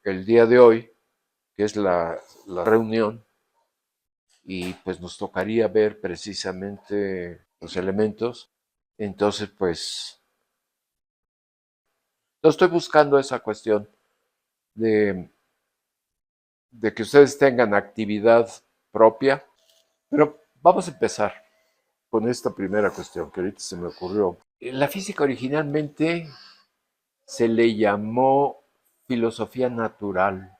el día de hoy, que es la reunión, y pues nos tocaría ver precisamente los elementos. Entonces, pues, no estoy buscando esa cuestión de, de que ustedes tengan actividad propia, pero vamos a empezar con esta primera cuestión que ahorita se me ocurrió. La física originalmente se le llamó filosofía natural.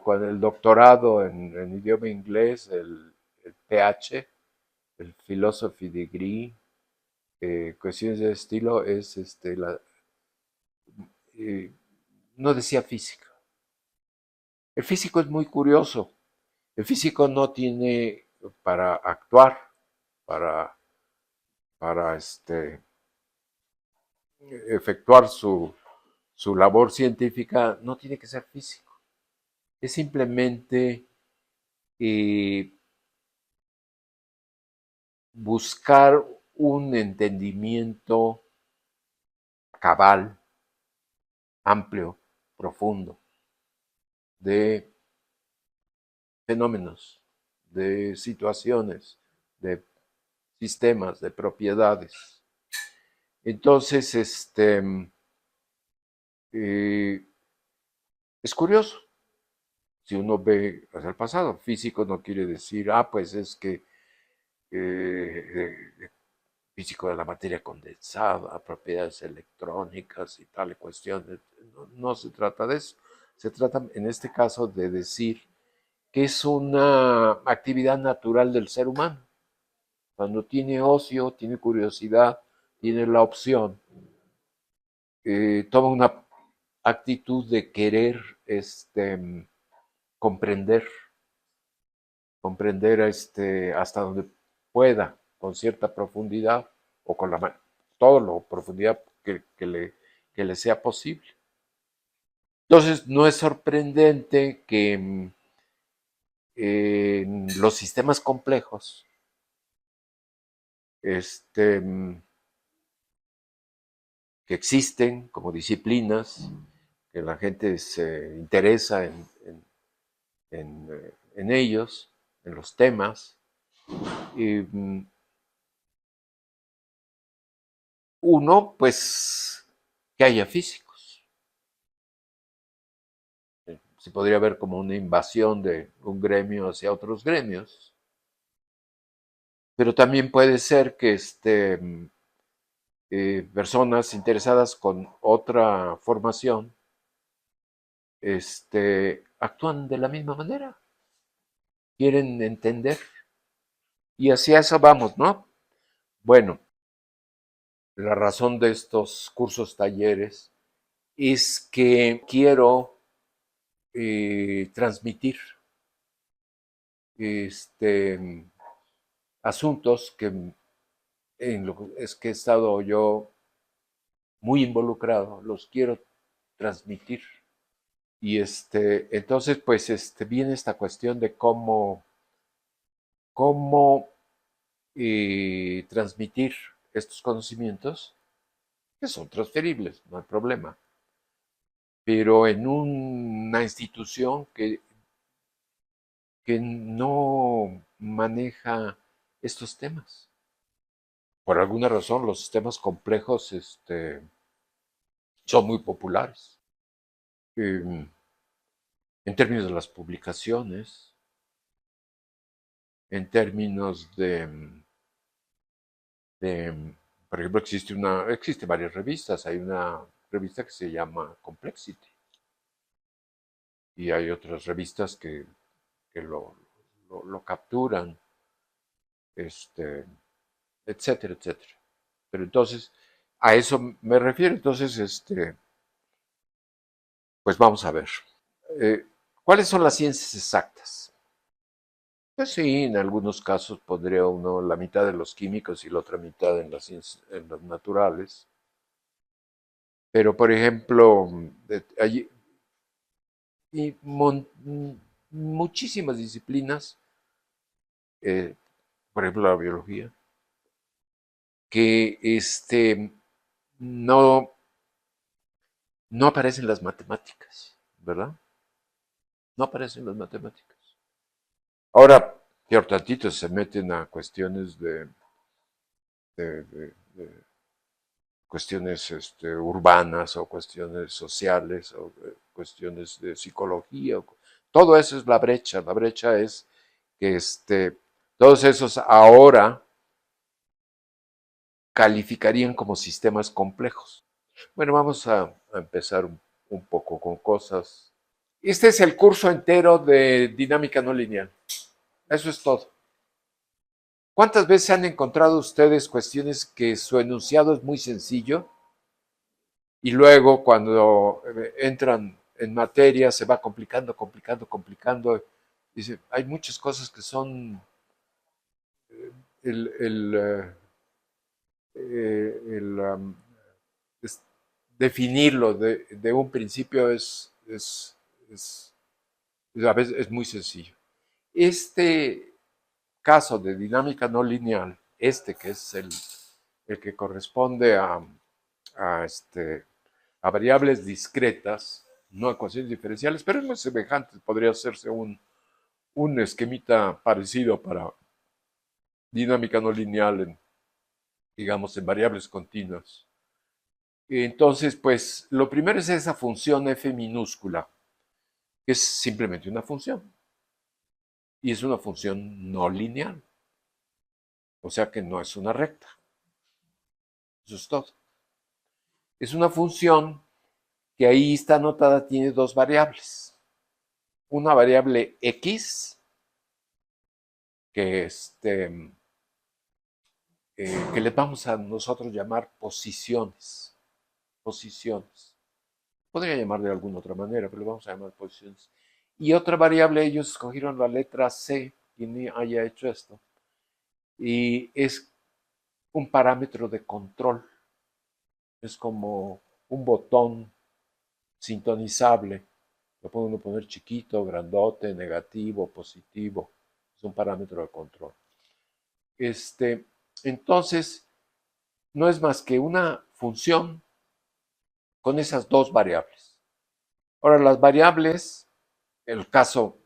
Con el doctorado en idioma inglés, el PH, el Philosophy Degree, cuestiones de estilo, es eh, no decía física. El físico es muy curioso. El físico no tiene para actuar, para, para efectuar su labor científica, no tiene que ser físico. Es simplemente eh, buscar un entendimiento cabal, amplio, profundo, de fenómenos, de situaciones, de sistemas, de propiedades. Entonces, eh, es curioso. Si uno ve hacia el pasado, físico no quiere decir, pues es que físico de la materia condensada, propiedades electrónicas y tal cuestiones. No, no se trata de eso. Se trata en este caso de decir que es una actividad natural del ser humano. Cuando tiene ocio, tiene curiosidad, tiene la opción, toma una actitud de querer comprender, comprender hasta donde pueda, con cierta profundidad o con toda la profundidad que le sea posible. Entonces, no es sorprendente que en los sistemas complejos, este, que existen como disciplinas, que la gente se interesa en ellos, en los temas, y uno, pues, que haya físicos. Se podría ver como una invasión de un gremio hacia otros gremios, pero también puede ser que personas interesadas con otra formación actúan de la misma manera, quieren entender y hacia eso vamos, ¿no? Bueno, la razón de estos cursos talleres es que quiero transmitir este, asuntos que en lo que es que he estado yo muy involucrado, los quiero transmitir. Y entonces, pues, viene esta cuestión de cómo transmitir estos conocimientos, que son transferibles, no hay problema, pero en una institución que no maneja estos temas. Por alguna razón, los sistemas complejos son muy populares. En términos de las publicaciones, en términos de, por ejemplo, existe varias revistas. Hay una revista que se llama Complexity y hay otras revistas que lo capturan, este, etcétera, etcétera. Pero entonces, a eso me refiero. Entonces, pues vamos a ver. Eh, ¿Cuáles son las ciencias exactas? Pues sí, en algunos casos pondría uno la mitad de los químicos y la otra mitad en las ciencias, en las naturales. Pero, por ejemplo, hay y muchísimas disciplinas, eh, por ejemplo la biología, que no, no aparecen las matemáticas, ¿verdad? No aparecen las matemáticas. Ahora, peor tantito, se meten a cuestiones de cuestiones urbanas o cuestiones sociales o cuestiones de psicología. Todo eso es la brecha. La brecha es que todos esos ahora calificarían como sistemas complejos. Bueno, vamos a empezar un poco con cosas. Este es el curso entero de dinámica no lineal. Eso es todo. ¿Cuántas veces han encontrado ustedes cuestiones que su enunciado es muy sencillo y luego cuando entran en materia se va complicando, complicando, complicando? Dice, hay muchas cosas que son el, el, el, es- definirlo de un principio es, a veces es muy sencillo. Este caso de dinámica no lineal, que es el que corresponde a variables discretas, no a ecuaciones diferenciales, pero es muy semejante, podría hacerse un esquemita parecido para dinámica no lineal, digamos, en variables continuas. Entonces, pues, lo primero es esa función f minúscula, que es simplemente una función, y es una función no lineal, o sea que no es una recta. Eso es todo. Es una función que ahí está anotada, tiene dos variables. Una variable x, que, que les vamos a nosotros llamar posiciones. Posiciones. Podría llamar de alguna otra manera, pero le vamos a llamar posiciones. Y otra variable, ellos escogieron la letra C, quien haya hecho esto, y es un parámetro de control. Es como un botón sintonizable. Lo puede uno poner chiquito, grandote, negativo, positivo. Es un parámetro de control. Entonces, no es más que una función con esas dos variables. Ahora, las variables, el caso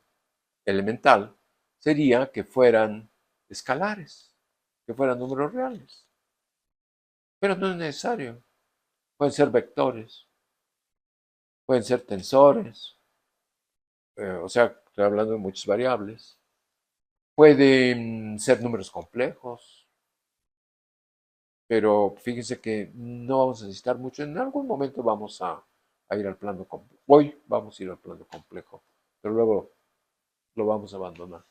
elemental, sería que fueran escalares, que fueran números reales. Pero no es necesario. Pueden ser vectores, pueden ser tensores, o sea, estoy hablando de muchas variables. Pueden ser números complejos, pero fíjense que no vamos a necesitar mucho. En algún momento vamos a ir al plano complejo. Hoy vamos a ir al plano complejo, pero luego lo vamos a abandonar.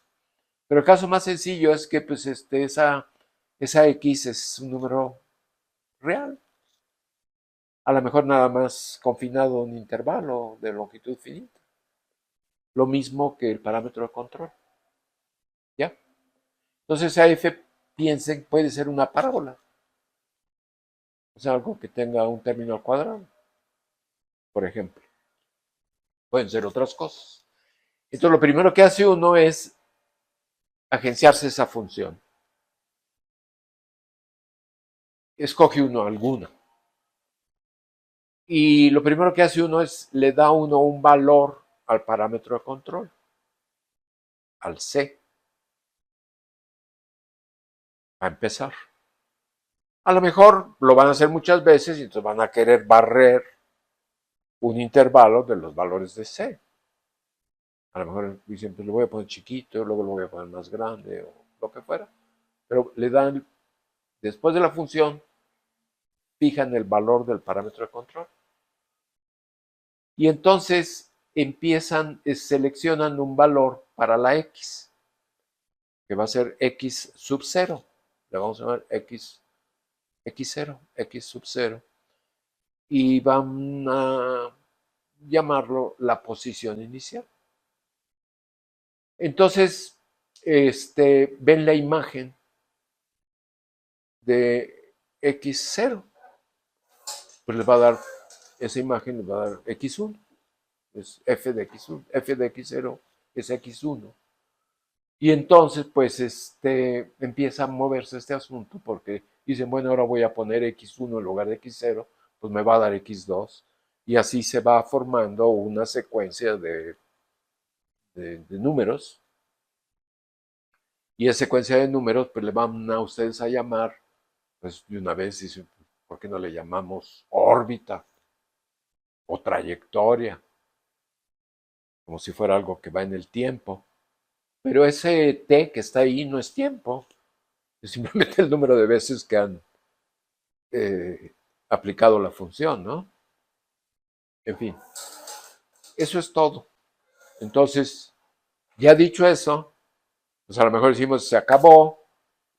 Pero el caso más sencillo es que pues, esa X es un número real. A lo mejor nada más confinado a un intervalo de longitud finita. Lo mismo que el parámetro de control. ¿Ya? Entonces a f, piensen, puede ser una parábola. O sea, algo que tenga un término al cuadrado, por ejemplo. Pueden ser otras cosas. Entonces lo primero que hace uno es agenciarse esa función. Escoge uno alguna. Y lo primero que hace uno es le da uno un valor al parámetro de control, al C, a empezar. A lo mejor lo van a hacer muchas veces y entonces van a querer barrer un intervalo de los valores de C. A lo mejor dicen, pues lo voy a poner chiquito, luego lo voy a poner más grande o lo que fuera. Pero le dan, después de la función, fijan el valor del parámetro de control. Y entonces empiezan, seleccionan un valor para la X, que va a ser X sub 0. Le vamos a llamar X0, X sub 0. Y van a llamarlo la posición inicial. Entonces, ven la imagen de X0. Pues les va a dar, esa imagen les va a dar X1. Es f de X1. F de X0 es X1. Y entonces, pues, empieza a moverse este asunto porque dicen, bueno, ahora voy a poner X1 en lugar de X0, pues me va a dar X2. y así se va formando una secuencia de números, y esa secuencia de números pues le van a ustedes a llamar, pues de una vez dicen, ¿por qué no le llamamos órbita o trayectoria? Como si fuera algo que va en el tiempo. Pero ese t que está ahí no es tiempo, es simplemente el número de veces que han aplicado la función, ¿no? En fin, eso es todo. Entonces, ya dicho eso, pues a lo mejor decimos, se acabó,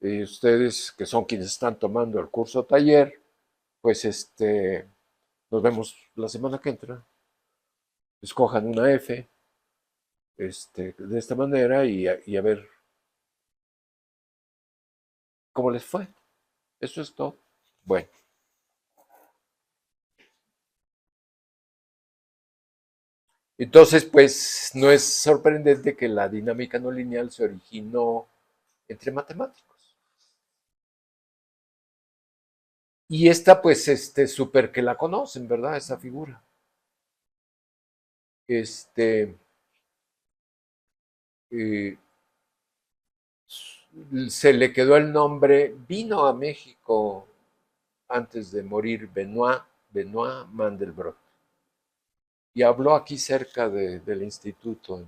y ustedes que son quienes están tomando el curso taller, pues nos vemos la semana que entra, escojan una F, de esta manera y a ver cómo les fue. Eso es todo. Bueno, entonces pues no es sorprendente que la dinámica no lineal se originó entre matemáticos. Y esta pues súper que la conocen, ¿verdad? Esa figura. Este, eh, se le quedó el nombre, vino a México antes de morir Benoit Mandelbrot. Y habló aquí cerca del instituto,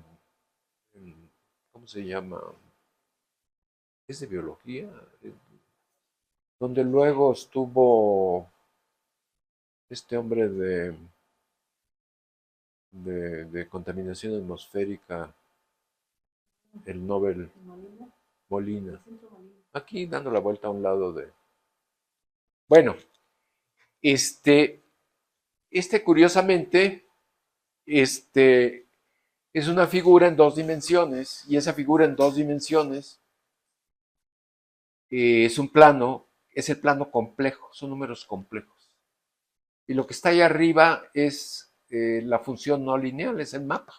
¿cómo se llama? Es de biología, donde luego estuvo este hombre de contaminación atmosférica, el Nobel Molina, aquí dando la vuelta a un lado de... Bueno, curiosamente, es una figura en dos dimensiones, y esa figura en dos dimensiones es un plano, es el plano complejo, son números complejos. Y lo que está ahí arriba es la función no lineal, es el mapa.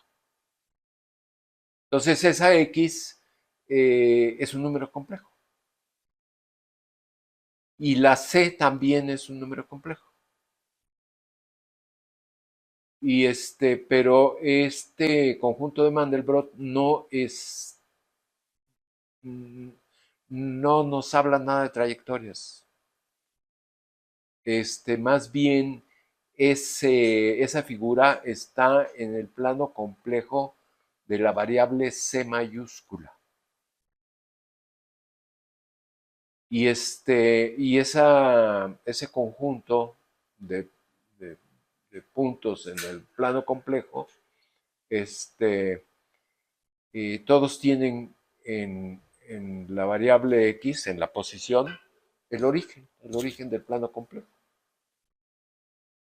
Entonces esa X es un número complejo. Y la C también es un número complejo. Y pero este conjunto de Mandelbrot no es, no nos habla nada de trayectorias. Más bien esa figura está en el plano complejo de la variable C mayúscula. Y, ese conjunto de, de, de, puntos en el plano complejo, todos tienen en la variable X, en la posición, el origen del plano complejo.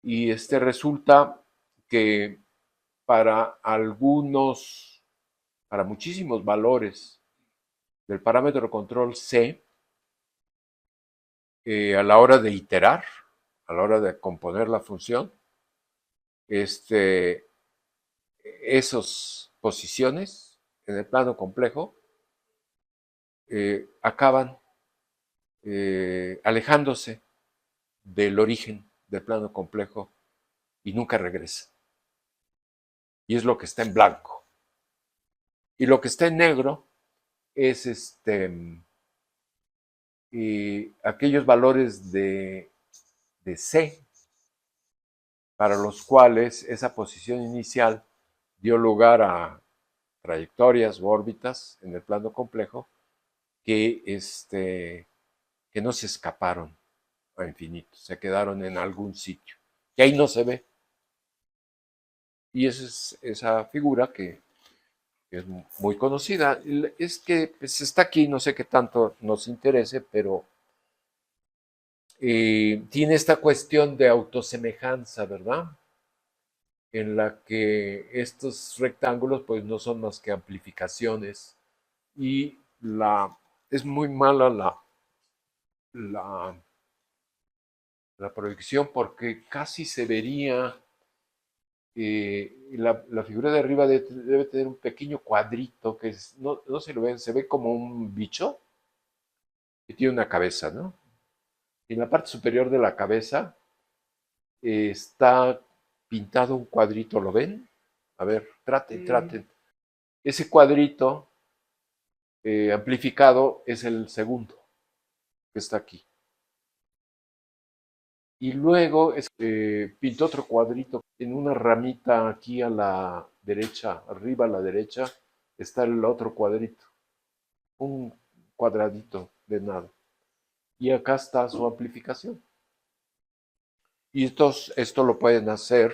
Y resulta que para para muchísimos valores del parámetro control C, a la hora de iterar, a la hora de componer la función, esas posiciones en el plano complejo acaban alejándose del origen del plano complejo y nunca regresa. Y es lo que está en blanco. Y lo que está en negro es aquellos valores de C para los cuales esa posición inicial dio lugar a trayectorias u órbitas en el plano complejo que, que no se escaparon a infinito, se quedaron en algún sitio. Y ahí no se ve. Y esa es esa figura que es muy conocida. Es que pues, está aquí, no sé qué tanto nos interese, pero tiene esta cuestión de autosemejanza, ¿verdad? En la que estos rectángulos pues no son más que amplificaciones y es muy mala la, la proyección porque casi se vería, la figura de arriba debe tener un pequeño cuadrito que no se lo ven, se ve como un bicho que tiene una cabeza, ¿no? Y en la parte superior de la cabeza está pintado un cuadrito, ¿lo ven? A ver, traten. Ese cuadrito amplificado es el segundo que está aquí. Y luego pinto otro cuadrito en una ramita aquí a la derecha, arriba a la derecha, está el otro cuadrito, un cuadradito de nada. Y acá está su amplificación. Y esto lo pueden hacer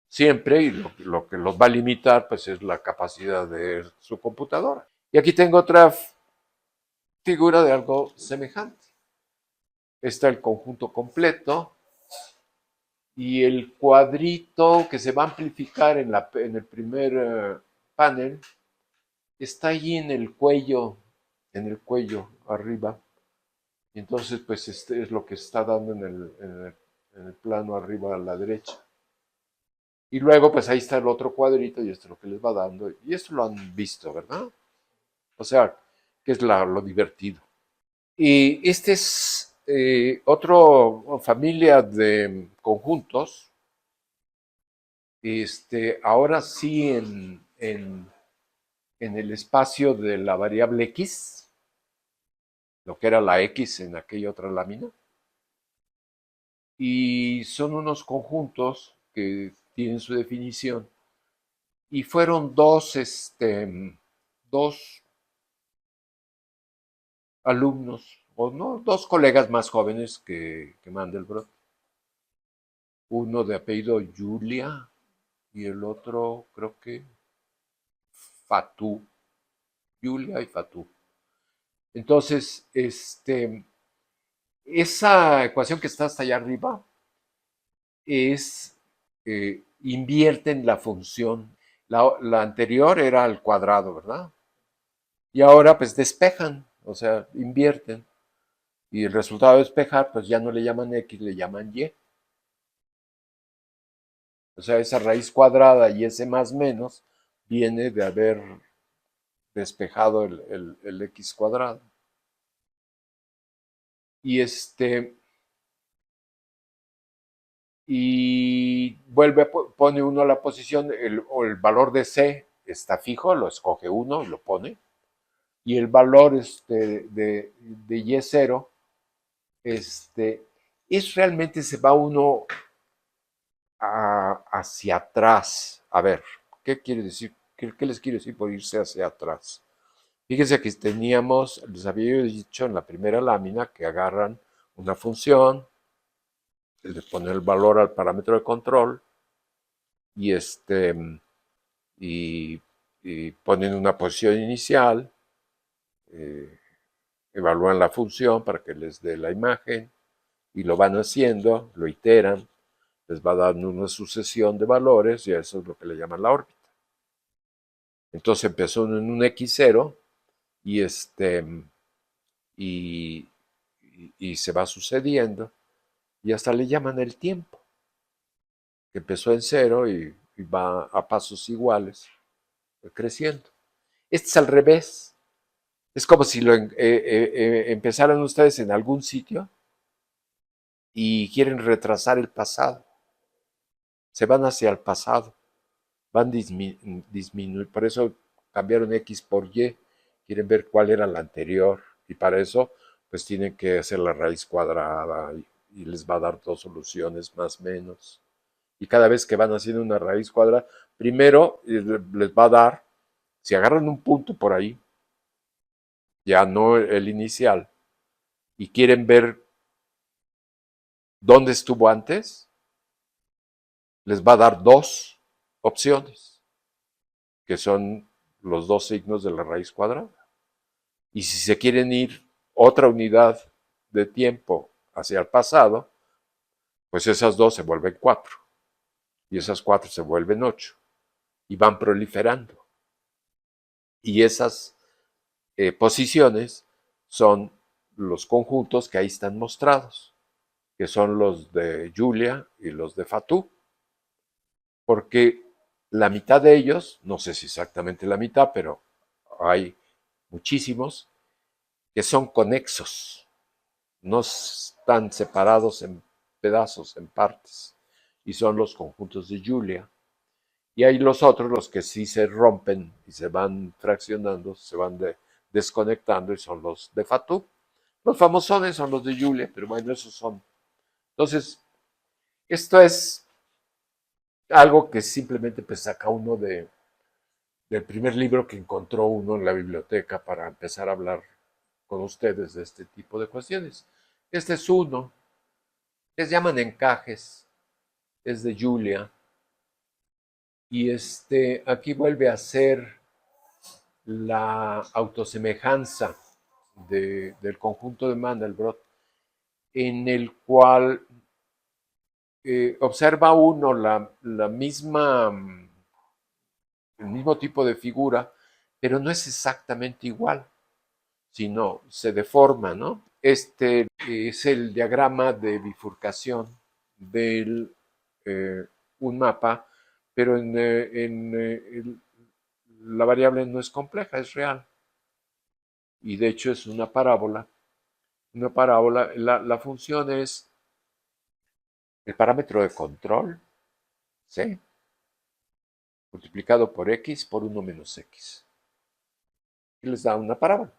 siempre, y lo que los va a limitar pues es la capacidad de su computadora. Y aquí tengo otra figura de algo semejante. Está el conjunto completo y el cuadrito que se va a amplificar en el primer panel está allí en el cuello arriba. Y entonces pues este es lo que está dando en el plano arriba a la derecha. Y luego pues ahí está el otro cuadrito y esto es lo que les va dando. Y esto lo han visto, ¿verdad? O sea, que es lo divertido. Y este es otra familia de conjuntos. Ahora sí en el espacio de la variable x, lo que era la x en aquella otra lámina. Y son unos conjuntos que tienen su definición. Y fueron dos alumnos, o no, dos colegas más jóvenes que Mandelbrot. Uno de apellido Julia y el otro creo que Fatou. Julia y Fatou. Entonces, esa ecuación que está hasta allá arriba es, invierten la función. La anterior era al cuadrado, ¿verdad? Y ahora pues despejan, o sea, invierten. Y el resultado de despejar, pues ya no le llaman X, le llaman Y. O sea, esa raíz cuadrada y ese más menos viene de haber despejado el X cuadrado. Y y pone uno la posición, o el valor de C está fijo, lo escoge uno y lo pone. Y el valor de Y0, es realmente se va uno hacia atrás. A ver, ¿qué quiere decir? ¿Qué les quiere decir por irse hacia atrás? Fíjense que les había dicho en la primera lámina que agarran una función, le ponen el valor al parámetro de control y, y, y ponen una posición inicial, eh, evalúan la función para que les dé la imagen y lo van haciendo, lo iteran, les va dando una sucesión de valores y eso es lo que le llaman la órbita. Entonces empezó en un X0 y y, y se va sucediendo y hasta le llaman el tiempo, que empezó en cero y va a pasos iguales creciendo. Este es al revés. Es como si empezaran ustedes en algún sitio y quieren retrasar el pasado. Se van hacia el pasado, van disminuir. Por eso cambiaron X por Y. Quieren ver cuál era la anterior. Y para eso, pues tienen que hacer la raíz cuadrada y les va a dar dos soluciones más o menos. Y cada vez que van haciendo una raíz cuadrada, primero les va a dar, si agarran un punto por ahí, ya no el inicial, y quieren ver dónde estuvo antes, les va a dar dos opciones, que son los dos signos de la raíz cuadrada. Y si se quieren ir otra unidad de tiempo hacia el pasado, pues esas dos se vuelven 4 y esas 4 se vuelven 8 y van proliferando. Y esas posiciones son los conjuntos que ahí están mostrados, que son los de Julia y los de Fatou, porque la mitad de ellos, no sé si exactamente la mitad, pero hay muchísimos que son conexos, no están separados en pedazos, en partes. y son los conjuntos de Julia. Y hay los otros, los que sí se rompen y se van fraccionando, se van desconectando y son los de Fatou. Los famosones son los de Julia, pero bueno, esos son. Entonces, esto es algo que simplemente pues saca uno del primer libro que encontró uno en la biblioteca para empezar a hablar con ustedes de este tipo de cuestiones. Este es uno, les llaman encajes, es de Julia, y aquí vuelve a ser la autosemejanza del conjunto de Mandelbrot, en el cual observa uno la misma, el mismo tipo de figura, pero no es exactamente igual, sino se deforma, ¿no? Este es el diagrama de bifurcación de un mapa, pero la variable no es compleja, es real. Y de hecho es una parábola. Una parábola, la función es el parámetro de control, ¿sí? Multiplicado por x por 1 menos x. Y les da una parábola.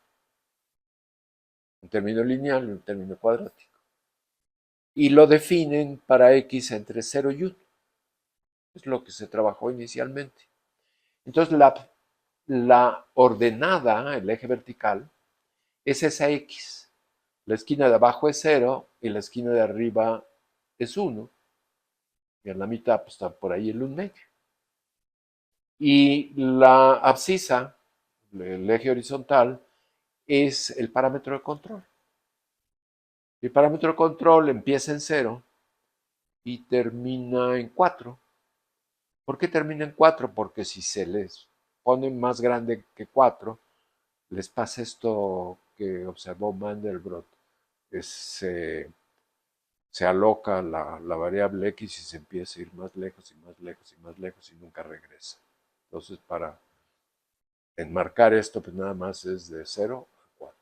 Un término lineal y un término cuadrático. Y lo definen para x entre 0 y 1. Es lo que se trabajó inicialmente. Entonces la ordenada, el eje vertical, es esa x. La esquina de abajo es 0 y la esquina de arriba es 1. Y en la mitad pues, está por ahí el 1 medio. Y la abscisa, el eje horizontal, es el parámetro de control. El parámetro de control empieza en 0 y termina en 4. ¿Por qué termina en 4? Porque si se les pone más grande que 4, les pasa esto que observó Mandelbrot. Se aloca la variable x y se empieza a ir más lejos y más lejos y más lejos y nunca regresa. Entonces, para enmarcar esto, pues nada más es de 0 a 4.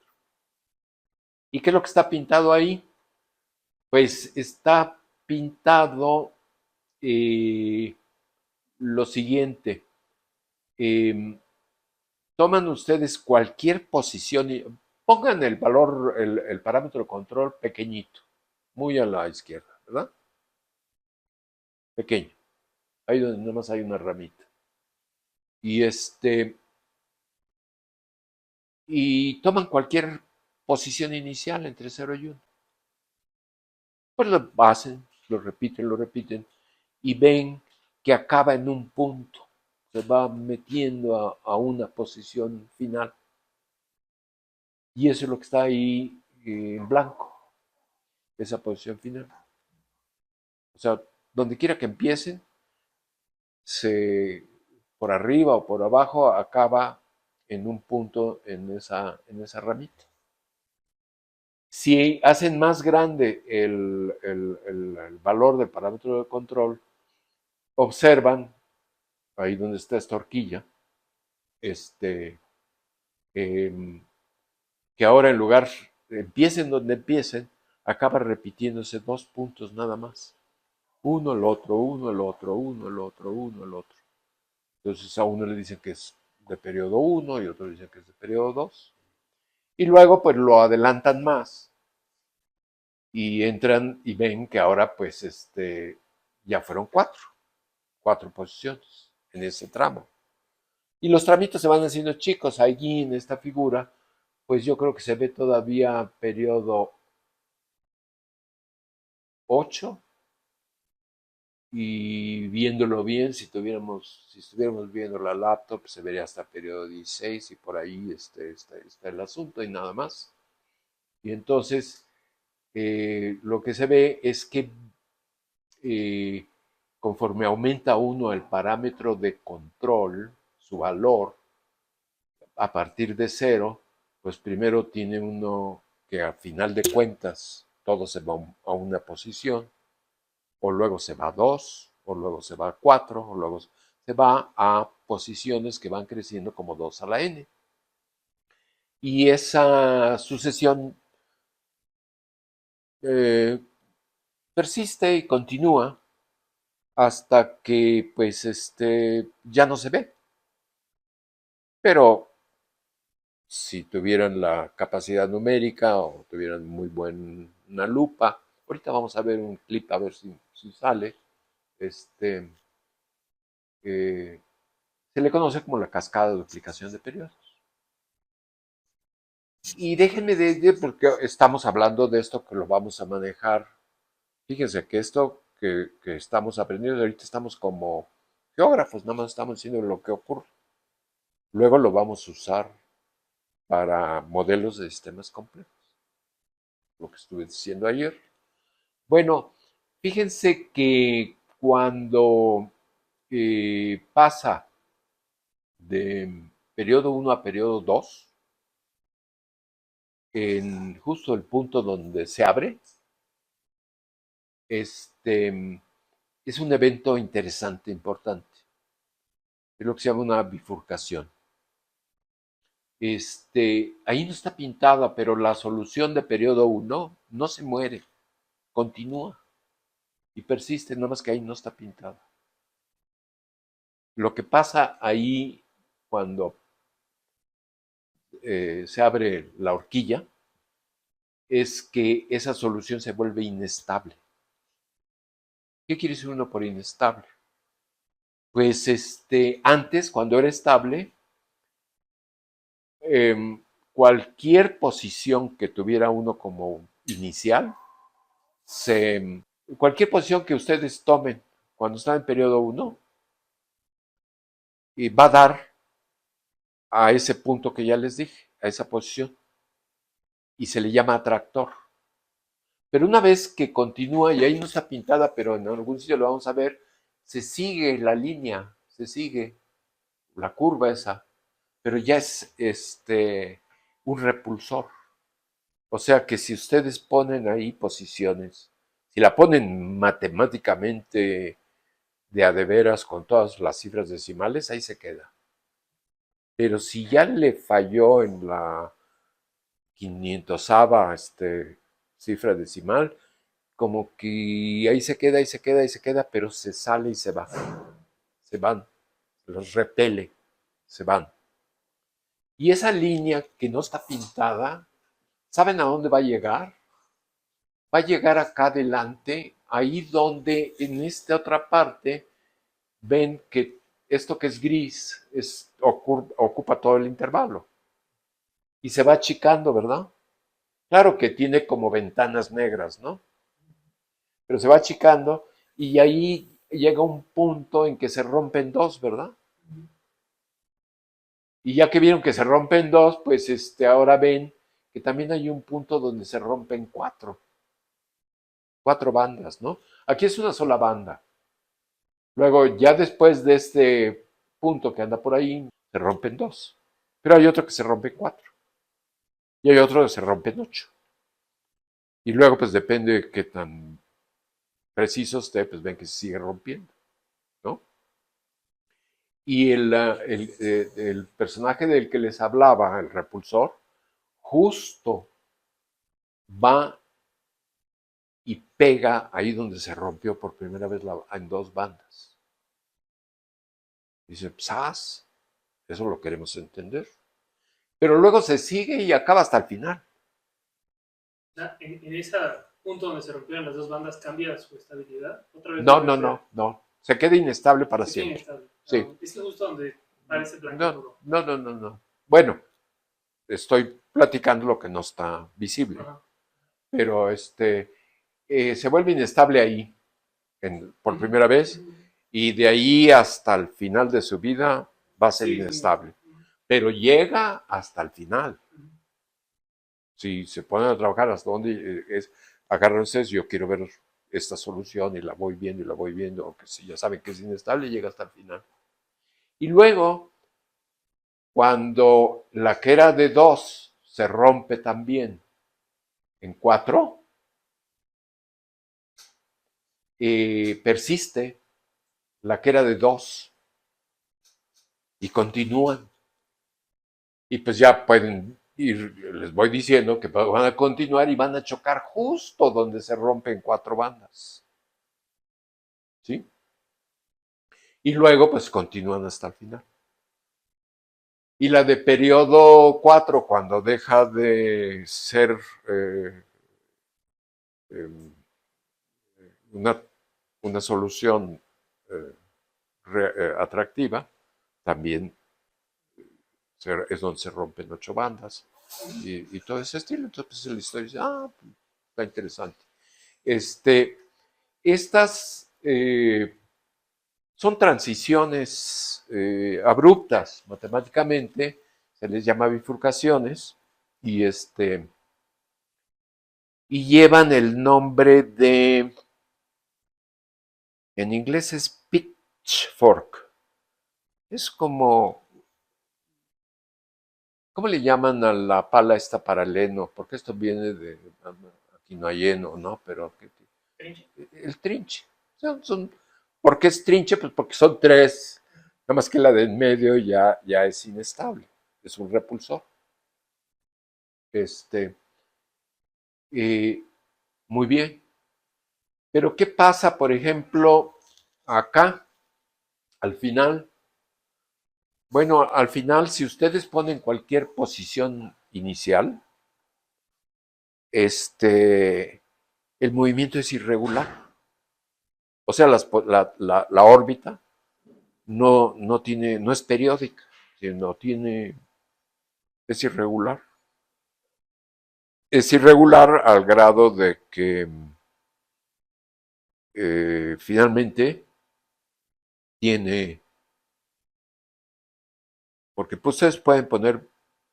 ¿Y qué es lo que está pintado ahí? Pues está pintado lo siguiente. Toman ustedes cualquier posición y pongan el valor, el parámetro de control pequeñito, muy a la izquierda, ¿verdad? Pequeño. Ahí donde nada más hay una ramita. Y y toman cualquier posición inicial entre 0 y 1. Pues lo hacen, lo repiten, y ven que acaba en un punto, se va metiendo a una posición final. Y eso es lo que está ahí en blanco, esa posición final. O sea, donde quiera que empiecen, por arriba o por abajo, acaba en un punto en esa ramita. Si hacen más grande el valor del parámetro de control, observan, ahí donde está esta horquilla, eh, que ahora en lugar, empiecen donde empiecen, acaba repitiéndose 2 puntos nada más. Uno, el otro, uno, el otro, uno, el otro, uno, el otro. Entonces a uno le dicen que es de periodo 1 y otro le dicen que es de periodo 2. Y luego pues lo adelantan más y entran y ven que ahora pues ya fueron 4 posiciones en ese tramo. Y los tramitos se van haciendo chicos. Allí en esta figura, pues yo creo que se ve todavía periodo 8 y viéndolo bien, si estuviéramos viendo la laptop, se vería hasta periodo 16 y por ahí está el asunto y nada más. Y entonces lo que se ve es que eh, conforme aumenta uno el parámetro de control, su valor, a partir de 0, pues primero tiene uno que a final de cuentas todo se va a una posición, o luego se va a 2, o luego se va a 4, o luego se va a posiciones que van creciendo como 2 a la n. Y esa sucesión persiste y continúa hasta que pues ya no se ve. Pero si tuvieran la capacidad numérica o tuvieran muy buena lupa, ahorita vamos a ver un clip a ver si sale, este, eh, se le conoce como la cascada de duplicación de periodos. Y déjenme porque estamos hablando de esto que lo vamos a manejar. Fíjense que esto que estamos aprendiendo ahorita estamos como geógrafos, nada más estamos diciendo lo que ocurre. Luego lo vamos a usar para modelos de sistemas complejos, lo que estuve diciendo ayer. Bueno, fíjense que cuando pasa de periodo 1 a periodo 2, en justo el punto donde se abre, este, es un evento interesante, importante. Es lo que se llama una bifurcación. Ahí no está pintada, pero la solución de periodo 1 no se muere, continúa y persiste, nada más que ahí no está pintada. Lo que pasa ahí cuando se abre la horquilla es que esa solución se vuelve inestable. ¿Qué quiere decir uno por inestable? Pues antes, cuando era estable, cualquier posición que tuviera uno como inicial, cualquier posición que ustedes tomen cuando están en periodo 1, va a dar a ese punto que ya les dije, a esa posición, y se le llama atractor. Pero una vez que continúa, y ahí no está pintada, pero en algún sitio lo vamos a ver, se sigue la línea, se sigue la curva esa, pero ya es un repulsor. O sea que si ustedes ponen ahí posiciones, si la ponen matemáticamente de a de veras con todas las cifras decimales, ahí se queda. Pero si ya le falló en la 500ava cifra decimal, como que ahí se queda, ahí se queda, ahí se queda, pero se sale y se va. Se van, los repele, se van. Y esa línea que no está pintada, ¿saben a dónde va a llegar? Va a llegar acá adelante, ahí donde en esta otra parte ven que esto que es gris ocupa todo el intervalo. Y se va achicando, ¿verdad? Claro que tiene como ventanas negras, ¿no? Pero se va achicando y ahí llega un punto en que se rompen dos, ¿verdad? Y ya que vieron que se rompen dos, pues ahora ven que también hay un punto donde se rompen cuatro bandas, ¿no? Aquí es una sola banda. Luego, ya después de este punto que anda por ahí, se rompen dos. Pero hay otro que se rompe cuatro. Y hay otro que se rompen ocho. Y luego, pues depende de qué tan preciso esté, pues ven que se sigue rompiendo, ¿no? Y el personaje del que les hablaba, el repulsor, justo va y pega ahí donde se rompió por primera vez en dos bandas. Dice, ¡psas! Eso lo queremos entender. Pero luego se sigue y acaba hasta el final. En ese punto donde se rompieron las dos bandas, ¿cambia su estabilidad? ¿Otra vez No, vuelve a no, ser? no, no. Se queda inestable para Se queda siempre. inestable. Sí. Es justo donde parece blanco No, todo. no, no, no, no. Bueno, estoy platicando lo que no está visible. Ajá. Pero se vuelve inestable ahí por primera vez y de ahí hasta el final de su vida va a ser Sí, sí. inestable. Pero llega hasta el final. Si se ponen a trabajar hasta donde agárrense, yo quiero ver esta solución y la voy viendo y la voy viendo, aunque si ya saben que es inestable, llega hasta el final. Y luego, cuando la que era de 2 se rompe también en 4, persiste la que era de 2 y continúan. Y pues ya pueden ir, les voy diciendo que van a continuar y van a chocar justo donde se rompen 4 bandas. ¿Sí? y luego pues continúan hasta el final. Y la de periodo 4, cuando deja de ser eh, una, una, solución eh, atractiva, también es donde se rompen 8 bandas y todo ese estilo. Entonces pues, la historia dice, está interesante. Estas son transiciones abruptas matemáticamente, se les llama bifurcaciones, y, y llevan el nombre de, en inglés es pitchfork. Es como, ¿cómo le llaman a la pala esta para el heno? Porque esto viene de, aquí no hay heno, ¿no? Pero el trinche. ¿Por qué es trinche? Pues porque son 3, nada más que la de en medio ya es inestable, es un repulsor. Muy bien. Pero ¿qué pasa, por ejemplo, acá, al final? Bueno, al final, si ustedes ponen cualquier posición inicial, el movimiento es irregular. O sea, la órbita no es periódica, sino es irregular. Es irregular al grado de que finalmente tiene, porque pues, ustedes pueden poner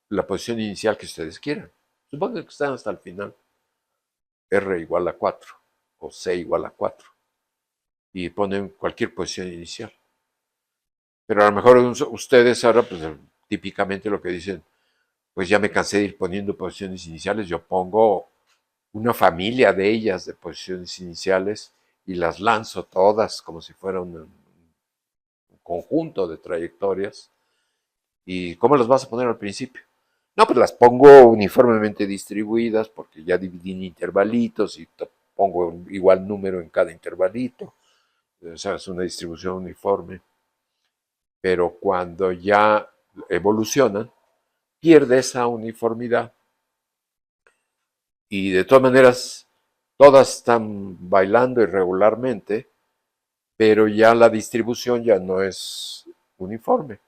la posición inicial que ustedes quieran. Supongan que están hasta el final. R igual a 4 o C igual a 4 y ponen cualquier posición inicial. Pero a lo mejor ustedes ahora, pues típicamente lo que dicen, pues ya me cansé de ir poniendo posiciones iniciales, yo pongo una familia de ellas de posiciones iniciales y las lanzo todas como si fuera un conjunto de trayectorias. ¿Y cómo las vas a poner al principio? No, pues las pongo uniformemente distribuidas porque ya dividí en intervalitos y pongo igual número en cada intervalito. O sea, es una distribución uniforme. Pero cuando ya evolucionan, pierde esa uniformidad. Y de todas maneras, todas están bailando irregularmente, pero ya la distribución ya no es uniforme,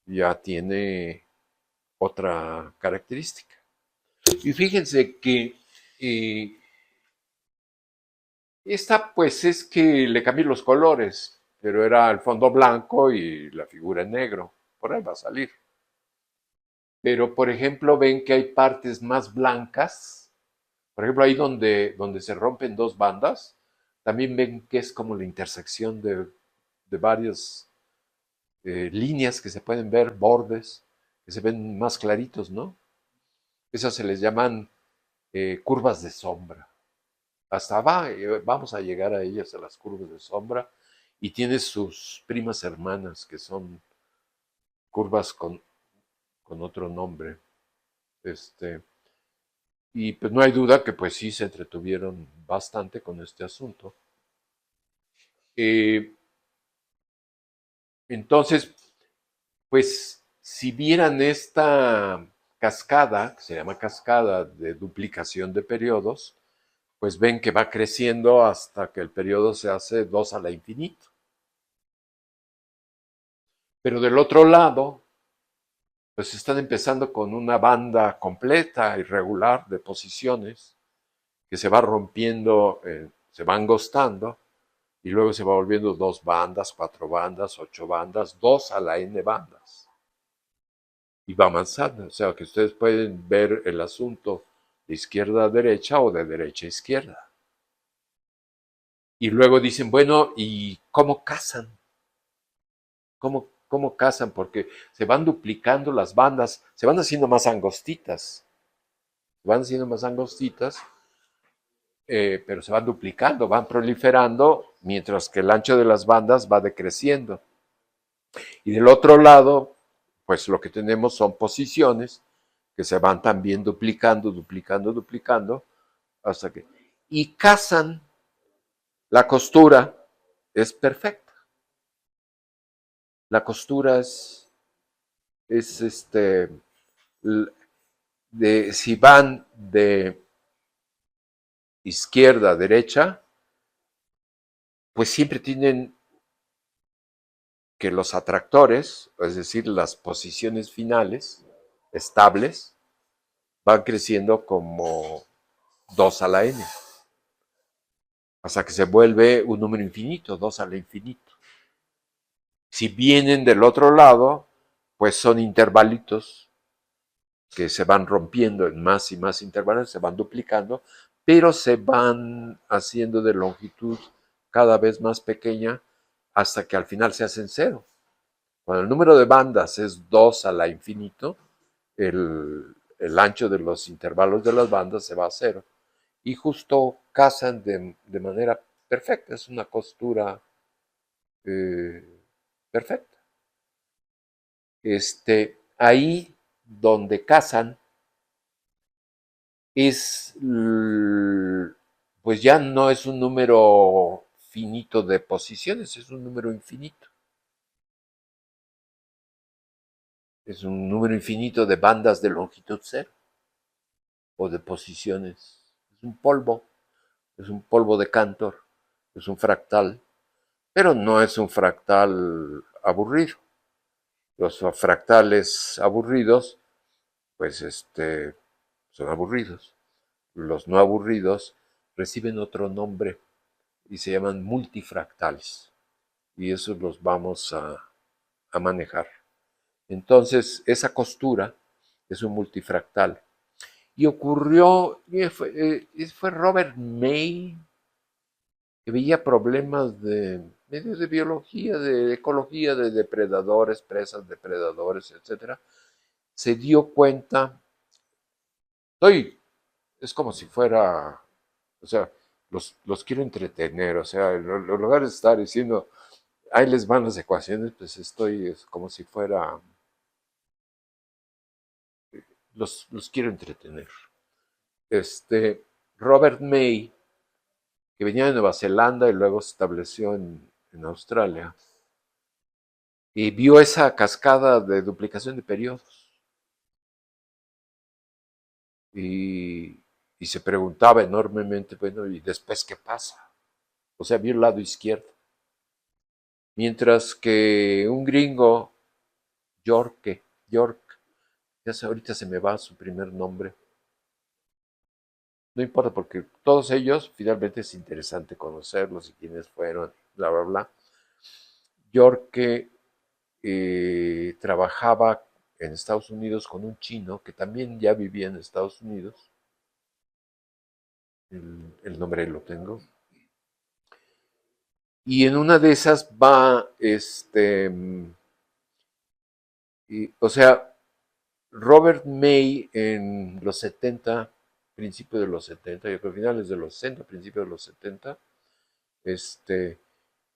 ya tiene otra característica. Y fíjense que esta pues es que le cambié los colores, pero era el fondo blanco y la figura en negro. Por ahí va a salir. Pero por ejemplo ven que hay partes más blancas. Por ejemplo ahí donde se rompen 2 bandas, también ven que es como la intersección de varias líneas que se pueden ver, bordes, que se ven más claritos, ¿no? Esas se les llaman curvas de sombra. Vamos a llegar a ellas, a las curvas de sombra, y tiene sus primas hermanas, que son curvas con otro nombre. Y pues no hay duda que pues sí se entretuvieron bastante con este asunto. Entonces, pues si vieran esta cascada, que se llama cascada de duplicación de periodos, pues ven que va creciendo hasta que el periodo se hace 2 a la infinito. Pero del otro lado, pues están empezando con una banda completa, irregular, de posiciones, que se va rompiendo, se va angostando, y luego se va volviendo 2 bandas, 4 bandas, 8 bandas, 2 a la n bandas. Y va avanzando, o sea que ustedes pueden ver el asunto de izquierda a derecha o de derecha a izquierda. Y luego dicen, bueno, ¿y cómo casan? ¿Cómo casan? Porque se van duplicando las bandas, se van haciendo más angostitas, pero se van duplicando, van proliferando, mientras que el ancho de las bandas va decreciendo. Y del otro lado, pues lo que tenemos son posiciones que se van también duplicando, hasta que... Y casan, la costura es perfecta. La costura es si van de izquierda a derecha, pues siempre tienen que los atractores, es decir, las posiciones finales estables, van creciendo como 2 a la n, hasta que se vuelve un número infinito, 2 a la infinito. Si vienen del otro lado, pues son intervalitos que se van rompiendo en más y más intervalos, se van duplicando, pero se van haciendo de longitud cada vez más pequeña hasta que al final se hacen cero. Cuando el número de bandas es 2 a la infinito, el ancho de los intervalos de las bandas se va a cero. Y justo casan de manera perfecta, es una costura perfecta. Ahí donde casan es, pues ya no es un número finito de posiciones, es un número infinito. Es un número infinito de bandas de longitud cero o de posiciones. Es un polvo de Cantor, es un fractal, pero no es un fractal aburrido. Los fractales aburridos, pues son aburridos. Los no aburridos reciben otro nombre y se llaman multifractales. Y esos los vamos a manejar. Entonces, esa costura es un multifractal. Y ocurrió, fue Robert May, que veía problemas de medios de biología, de ecología, de depredadores, presas, depredadores, etcétera. Se dio cuenta, es como si fuera, o sea, los quiero entretener, o sea, en lugar de estar diciendo, ahí les van las ecuaciones, pues es como si fuera, los quiero entretener. Robert May, que venía de Nueva Zelanda y luego se estableció en Australia, y vio esa cascada de duplicación de periodos. Y, y se preguntaba enormemente, bueno, ¿y después qué pasa? O sea, vio el lado izquierdo. Mientras que un gringo, York, ahorita se me va su primer nombre, no importa porque todos ellos, finalmente es interesante conocerlos y quiénes fueron, bla, bla, bla. York trabajaba en Estados Unidos con un chino que también ya vivía en Estados Unidos, el nombre lo tengo, y en una de esas va, o sea, Robert May en los 70, principios de los 70, yo creo finales de los 60, principios de los 70,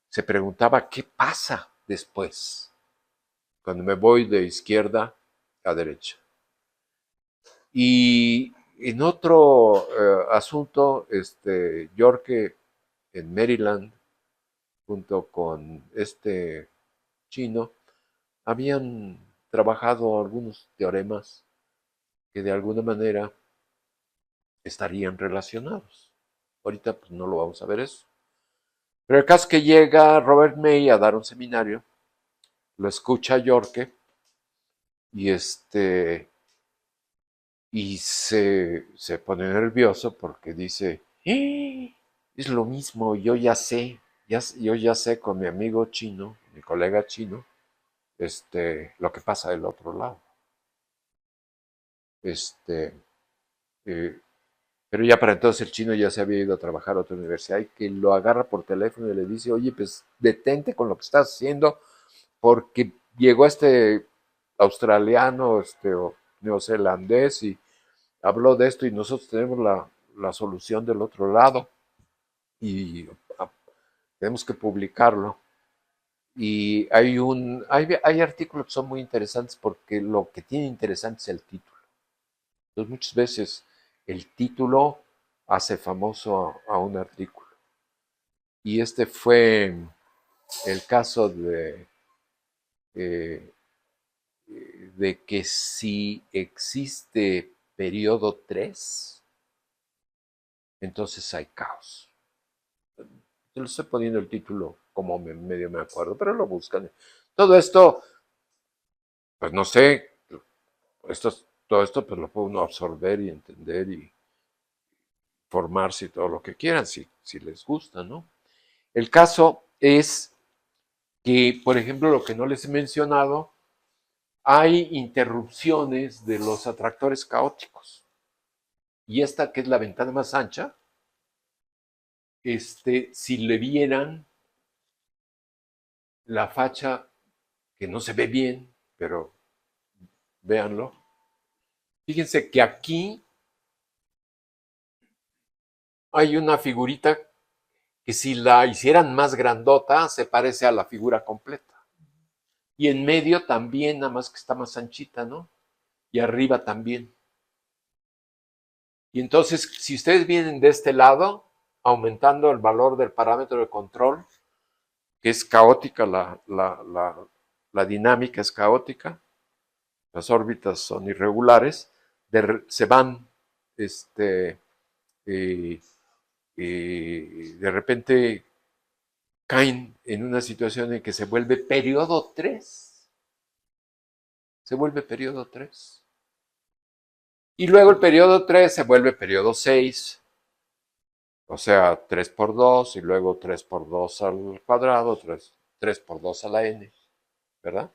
se preguntaba qué pasa después, cuando me voy de izquierda a derecha. Y en otro asunto, York en Maryland, junto con este chino, habían trabajado algunos teoremas que de alguna manera estarían relacionados. Ahorita pues no lo vamos a ver eso. Pero el caso es que llega Robert May a dar un seminario, lo escucha Yorke y se pone nervioso porque dice, es lo mismo, yo ya sé con mi amigo chino, mi colega chino, lo que pasa del otro lado. Este, eh, pero ya para entonces el chino ya se había ido a trabajar a otra universidad y que lo agarra por teléfono y le dice, oye, pues detente con lo que estás haciendo porque llegó este australiano, o neozelandés y habló de esto y nosotros tenemos la solución del otro lado y tenemos que publicarlo. Y hay artículos que son muy interesantes porque lo que tiene interesante es el título. Entonces muchas veces el título hace famoso a un artículo. Y este fue el caso eh, de que si existe periodo 3, entonces hay caos. Yo le estoy poniendo el título como medio me acuerdo, pero lo buscan. Todo esto, pues no sé, todo esto pues lo puede uno absorber y entender y formarse y todo lo que quieran, si les gusta, ¿no? El caso es que, por ejemplo, lo que no les he mencionado, hay interrupciones de los atractores caóticos. Y esta, que es la ventana más ancha, si le vieran la facha, que no se ve bien, pero véanlo. Fíjense que aquí hay una figurita que si la hicieran más grandota, se parece a la figura completa. Y en medio también, nada más que está más anchita, ¿no? Y arriba también. Y entonces, si ustedes vienen de este lado, aumentando el valor del parámetro de control, que es caótica, la dinámica es caótica, las órbitas son irregulares, se van, eh, de repente caen en una situación en que se vuelve periodo 3. Se vuelve periodo 3. Y luego el periodo 3 se vuelve periodo 6. O sea, 3 por 2 y luego 3 por 2 al cuadrado, 3 por 2 a la n, ¿verdad?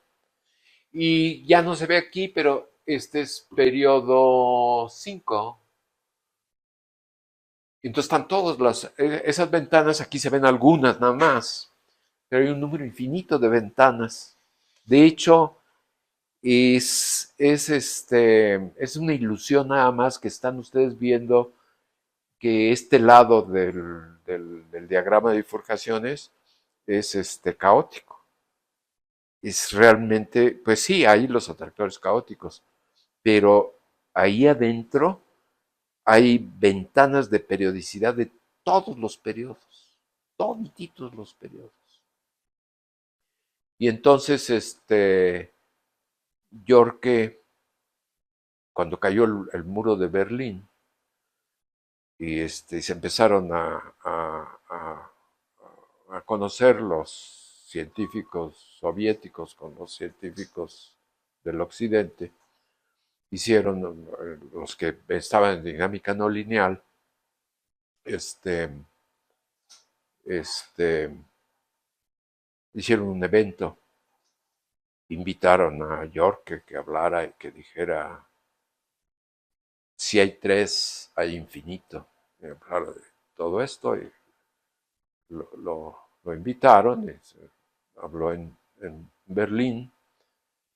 Y ya no se ve aquí, pero este es periodo 5. Entonces están todas esas ventanas, aquí se ven algunas nada más, pero hay un número infinito de ventanas. De hecho, es una ilusión nada más que están ustedes viendo que este lado del diagrama de bifurcaciones es caótico. Es realmente, pues sí, hay los atractores caóticos, pero ahí adentro hay ventanas de periodicidad de todos los periodos, todititos los periodos. Y entonces, Yorke, cuando cayó el muro de Berlín, y se empezaron a conocer los científicos soviéticos con los científicos del occidente, hicieron, los que estaban en dinámica no lineal, hicieron un evento, invitaron a York que hablara y que dijera, si hay 3, hay infinito. Y hablara de todo esto y lo invitaron, y habló en Berlín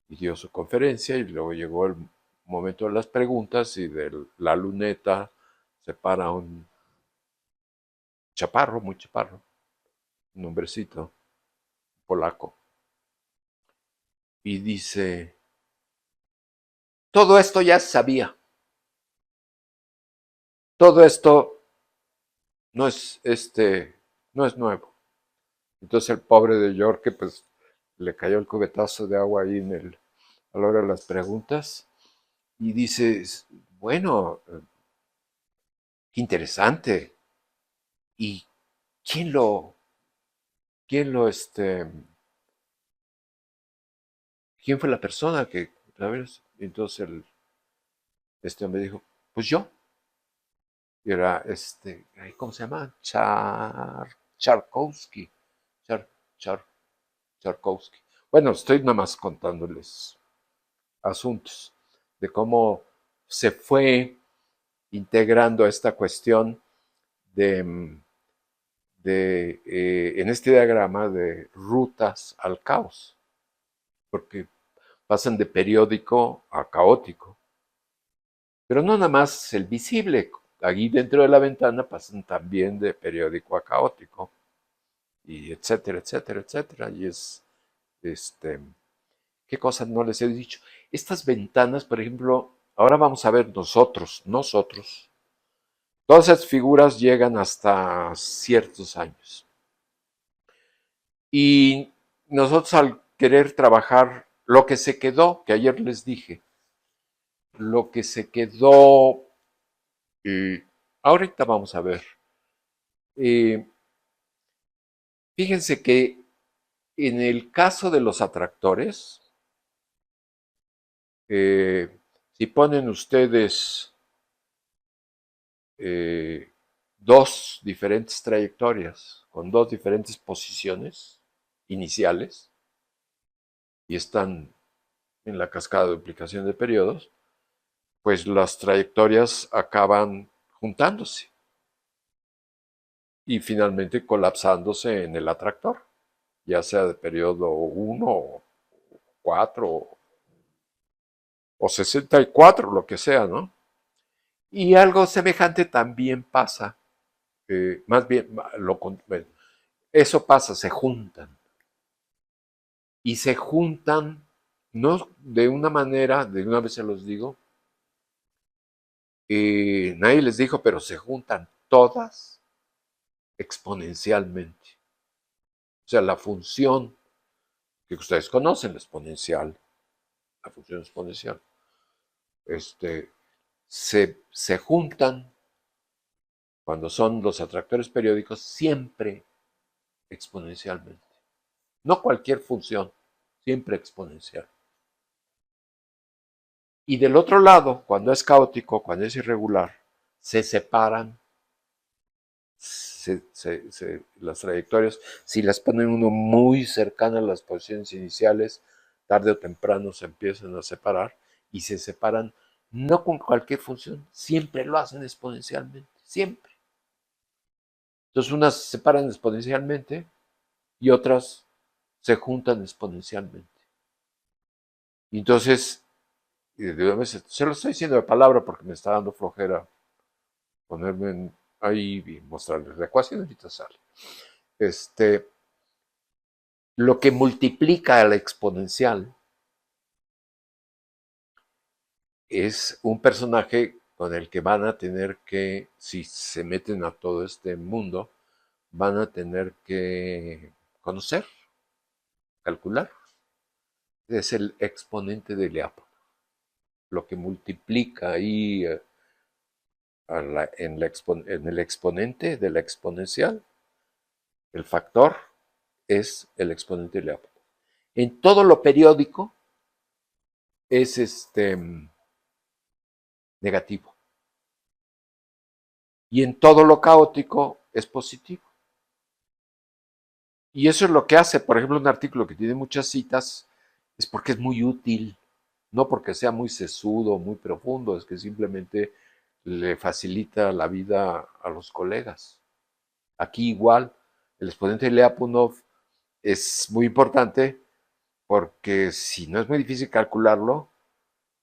y dio su conferencia y luego llegó el momento de las preguntas y de la luneta se para un chaparro, muy chaparro, un hombrecito polaco, y dice, todo esto ya se sabía, todo esto no es, no es nuevo. Entonces el pobre de York, pues le cayó el cubetazo de agua ahí a la hora de las preguntas y dice, bueno, qué interesante. ¿Y quién quién lo, quién fue la persona que, ¿sabes? Entonces este hombre dijo, pues yo. Y era, ¿cómo se llama? Charkowski. Char, Char, Charkowski. Bueno, estoy nada más contándoles asuntos de cómo se fue integrando esta cuestión de, en este diagrama de rutas al caos, porque pasan de periódico a caótico. Pero no nada más el visible, allí dentro de la ventana pasan también de periódico a caótico, y etcétera, etcétera, etcétera. Y ¿qué cosas no les he dicho? Estas ventanas, por ejemplo, ahora vamos a ver nosotros, todas esas figuras llegan hasta ciertos años. Y nosotros querer trabajar lo que se quedó, que ayer les dije, lo que se quedó, ahorita vamos a ver. Fíjense que en el caso de los atractores, si ponen ustedes dos diferentes trayectorias con dos diferentes posiciones iniciales y están en la cascada de duplicación de periodos, pues las trayectorias acaban juntándose y finalmente colapsándose en el atractor, ya sea de periodo 1 o 4 o 64, lo que sea, ¿no? Y algo semejante también pasa, más bien, bueno, eso pasa, se juntan. Y se juntan, no de una manera, de una vez se los digo, nadie les dijo, pero se juntan todas exponencialmente. O sea, la función que ustedes conocen, la exponencial, la función exponencial, se juntan cuando son los atractores periódicos siempre exponencialmente. No cualquier función, siempre exponencial. Y del otro lado, cuando es caótico, cuando es irregular, se separan las trayectorias. Si las ponen uno muy cercana a las posiciones iniciales, tarde o temprano se empiezan a separar y se separan no con cualquier función, siempre lo hacen exponencialmente, siempre. Entonces unas se separan exponencialmente y otras se juntan exponencialmente. Y entonces, se lo estoy diciendo de palabra porque me está dando flojera ponerme ahí y mostrarles la ecuación, ahorita sale. Lo que multiplica a la exponencial es un personaje con el que van a tener que, si se meten a todo este mundo, van a tener que conocer, calcular. Es el exponente de Lyapunov. Lo que multiplica ahí en el exponente de la exponencial, el factor es el exponente de Lyapunov. En todo lo periódico es negativo. Y en todo lo caótico es positivo. Y eso es lo que hace, por ejemplo, un artículo que tiene muchas citas, es porque es muy útil, no porque sea muy sesudo, muy profundo, es que simplemente le facilita la vida a los colegas. Aquí igual, el exponente de Lyapunov es muy importante porque si no es muy difícil calcularlo,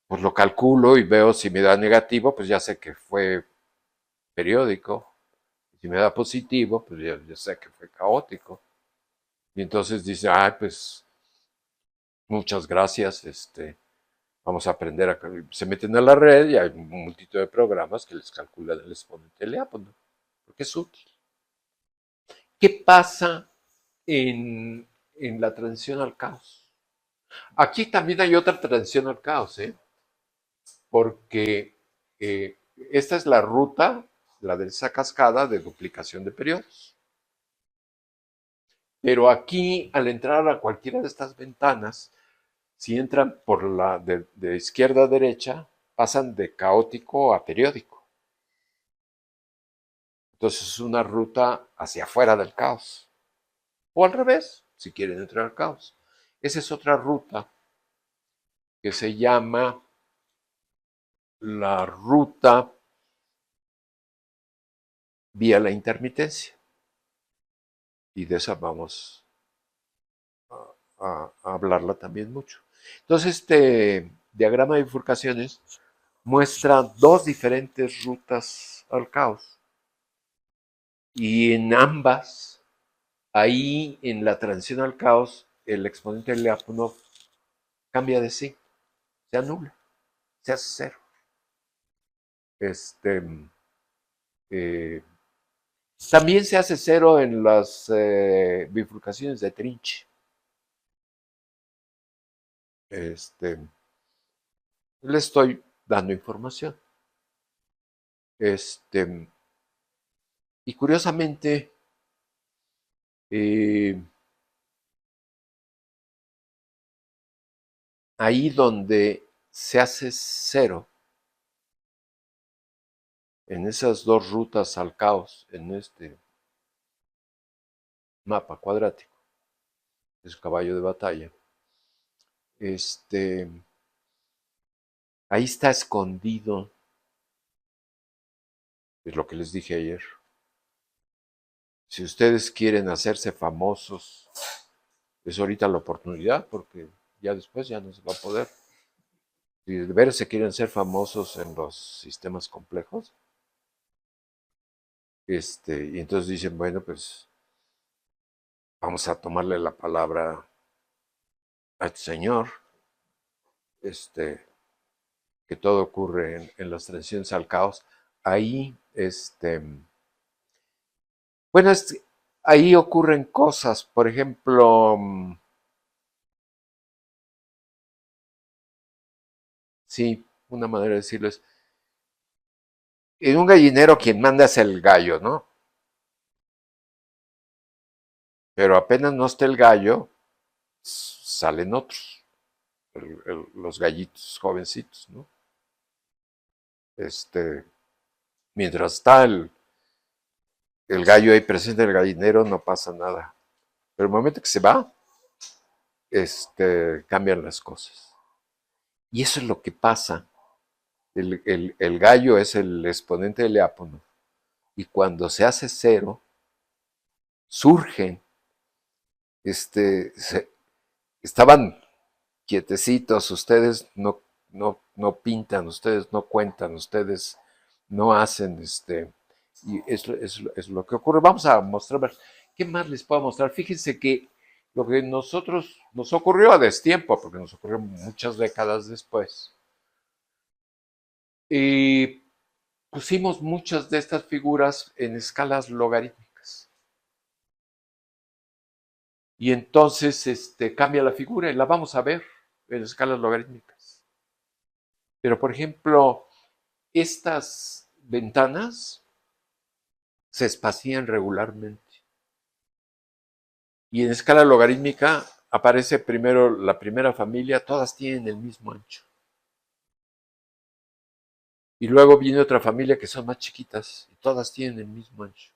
pues lo calculo y veo si me da negativo, pues ya sé que fue periódico. Si me da positivo, pues ya sé que fue caótico. Y entonces dice, ay, pues muchas gracias, vamos a aprender a... Se meten a la red y hay un multitud de programas que les calculan el exponente Lyapunov, porque es útil. ¿Qué pasa en la transición al caos? Aquí también hay otra transición al caos, porque esta es la ruta, la de esa cascada de duplicación de periodos. Pero aquí, al entrar a cualquiera de estas ventanas, si entran por la de izquierda a derecha, pasan de caótico a periódico. Entonces es una ruta hacia afuera del caos. O al revés, si quieren entrar al caos. Esa es otra ruta que se llama la ruta vía la intermitencia. Y de esa vamos a hablarla también mucho. Entonces, este diagrama de bifurcaciones muestra dos diferentes rutas al caos. Y en ambas, ahí en la transición al caos, el exponente de Lyapunov cambia de sí, se anula, se hace cero. Eh, También se hace cero en las bifurcaciones de Trinch. este, le estoy dando información. Y curiosamente, ahí donde se hace cero, en esas dos rutas al caos, en este mapa cuadrático, es caballo de batalla, ahí está escondido, es lo que les dije ayer. Si ustedes quieren hacerse famosos, es ahorita la oportunidad, porque ya después ya no se va a poder. Si de veras se quieren ser famosos en los sistemas complejos, y entonces dicen, bueno, pues vamos a tomarle la palabra al Señor, que todo ocurre en las transiciones al caos. Ahí, bueno, ahí ocurren cosas, por ejemplo, sí, una manera de decirlo es, en un gallinero quien manda es el gallo, ¿no? Pero apenas no esté el gallo, salen otros, los gallitos jovencitos, ¿no? Mientras está el gallo ahí presente en el gallinero, no pasa nada. Pero el momento que se va, cambian las cosas. Y eso es lo que pasa. El gallo es el exponente del Eápono. Y cuando se hace cero, surgen, estaban quietecitos, ustedes no pintan, ustedes no cuentan, ustedes no hacen, y es lo que ocurre. Vamos a mostrar, ¿qué más les puedo mostrar? Fíjense que lo que nosotros nos ocurrió a destiempo, porque nos ocurrió muchas décadas después, y pusimos muchas de estas figuras en escalas logarítmicas. Y entonces cambia la figura y la vamos a ver en escalas logarítmicas. Pero, por ejemplo, estas ventanas se espacían regularmente. Y en escala logarítmica aparece primero la primera familia, todas tienen el mismo ancho. Y luego viene otra familia que son más chiquitas y todas tienen el mismo ancho.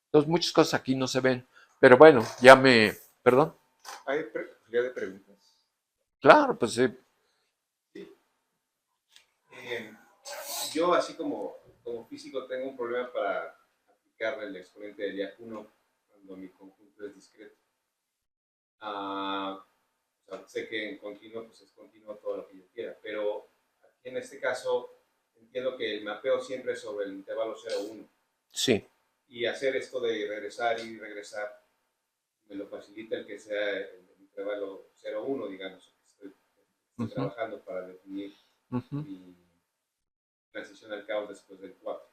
Entonces muchas cosas aquí no se ven. Pero bueno, Perdón. ¿Hay posibilidad de preguntas? Claro, pues sí. Sí. Yo, así como físico, tengo un problema para aplicar el exponente del IAC1 cuando mi conjunto es discreto. O sea, sé que en continuo pues es continuo todo lo que yo quiera, pero aquí en este caso entiendo que el mapeo siempre es sobre el intervalo 0,1. Sí. Y hacer esto de regresar y regresar me lo facilita el que sea el intervalo 0,1, digamos. Estoy trabajando para definir mi transición al caos después del 4.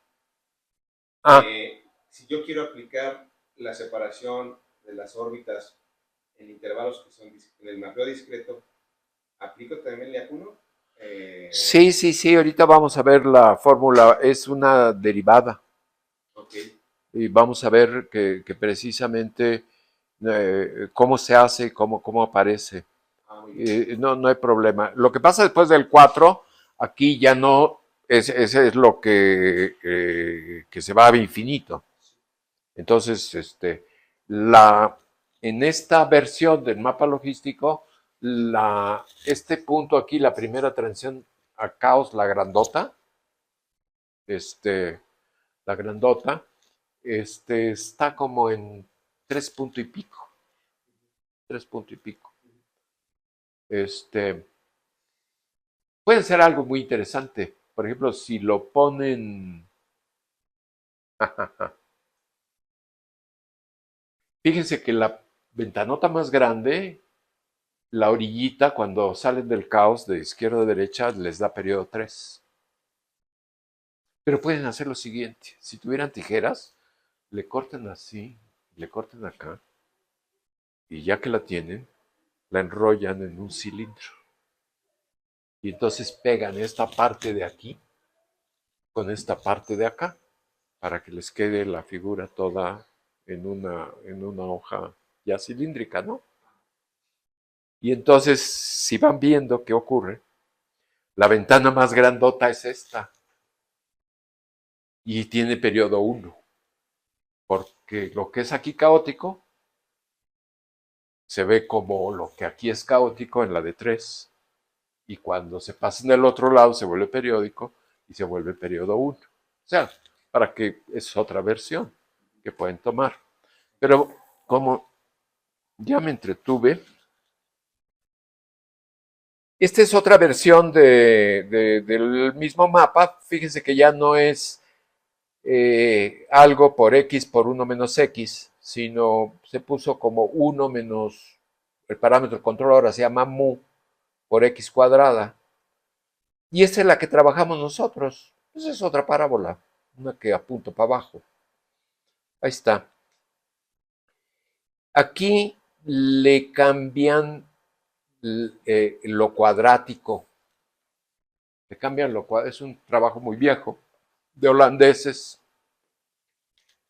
Si yo quiero aplicar la separación de las órbitas en intervalos que son en el mapeo discreto, ¿aplico también el IAC1? Sí, ahorita vamos a ver la fórmula, es una derivada. Okay. Y vamos a ver que precisamente cómo se hace, cómo aparece. No hay problema. Lo que pasa después del 4, aquí ya no, ese es lo que se va a infinito. Entonces, en esta versión del mapa logístico, este punto aquí, la primera transición a caos, la grandota, la grandota, está como en 3 puntos y pico. 3 puntos y pico. Puede ser algo muy interesante. Por ejemplo, si lo ponen... Fíjense que la ventanota más grande, la orillita, cuando salen del caos de izquierda a derecha, les da periodo 3. Pero pueden hacer lo siguiente. Si tuvieran tijeras, le cortan así, le cortan acá, y ya que la tienen, la enrollan en un cilindro. Y entonces pegan esta parte de aquí con esta parte de acá para que les quede la figura toda en una hoja ya cilíndrica, ¿no? Y entonces, si van viendo qué ocurre, la ventana más grandota es esta y tiene periodo 1, porque lo que es aquí caótico se ve como lo que aquí es caótico en la de 3, y cuando se pasa en el otro lado se vuelve periódico y se vuelve periodo 1. O sea, para que es otra versión que pueden tomar. Pero como ya me entretuve, esta es otra versión del mismo mapa. Fíjense que ya no es algo por x por 1 menos x, sino se puso como 1 menos el parámetro control, ahora se llama mu por x cuadrada. Y esta es la que trabajamos nosotros. Esa es otra parábola, una que apunto para abajo. Ahí está. Aquí le cambian lo cuadrático. Le cambian lo cuadrático. Es un trabajo muy viejo de holandeses.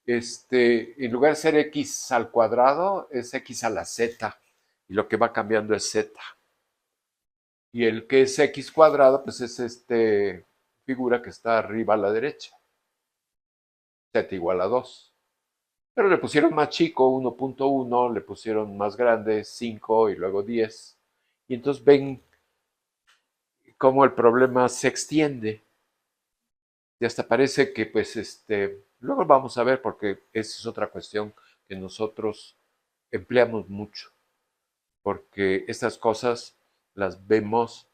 En lugar de ser x al cuadrado, es x a la z. Y lo que va cambiando es z. Y el que es x cuadrado, pues es figura que está arriba a la derecha. Z igual a 2. Pero le pusieron más chico, 1.1, le pusieron más grande, 5 y luego 10. Y entonces ven cómo el problema se extiende. Y hasta parece que, pues, luego vamos a ver, porque esa es otra cuestión que nosotros empleamos mucho. Porque estas cosas las vemos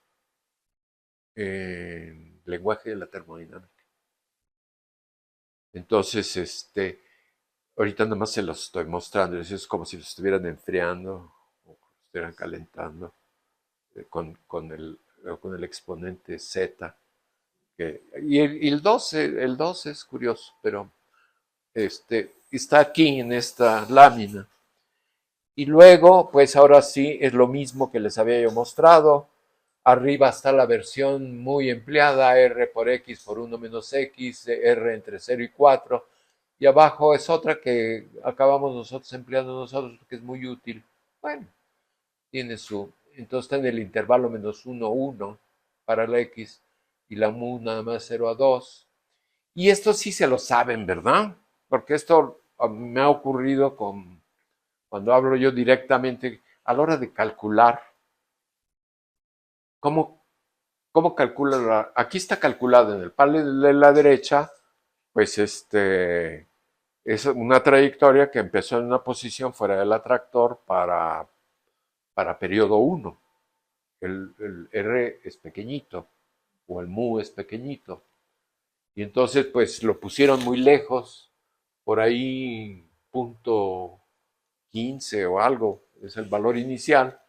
en lenguaje de la termodinámica. Entonces, ahorita nada más se los estoy mostrando, es como si los estuvieran enfriando o estuvieran calentando con el exponente z. Y el 12 es curioso, pero está aquí en esta lámina. Y luego, pues ahora sí, es lo mismo que les había yo mostrado. Arriba está la versión muy empleada, r por x por 1 menos x, r entre 0 y 4. Y abajo es otra que acabamos nosotros empleando nosotros porque es muy útil. Bueno, tiene su... Entonces está en el intervalo menos 1, 1 para la x y la mu nada más 0 a 2. Y esto sí se lo saben, ¿verdad? Porque esto me ha ocurrido cuando hablo yo directamente a la hora de calcular. ¿Cómo, cómo calcula? Aquí está calculado en el panel de la derecha, pues es una trayectoria que empezó en una posición fuera del atractor para periodo 1. El R es pequeñito o el mu es pequeñito. Y entonces pues lo pusieron muy lejos, por ahí punto 15 o algo, es el valor inicial,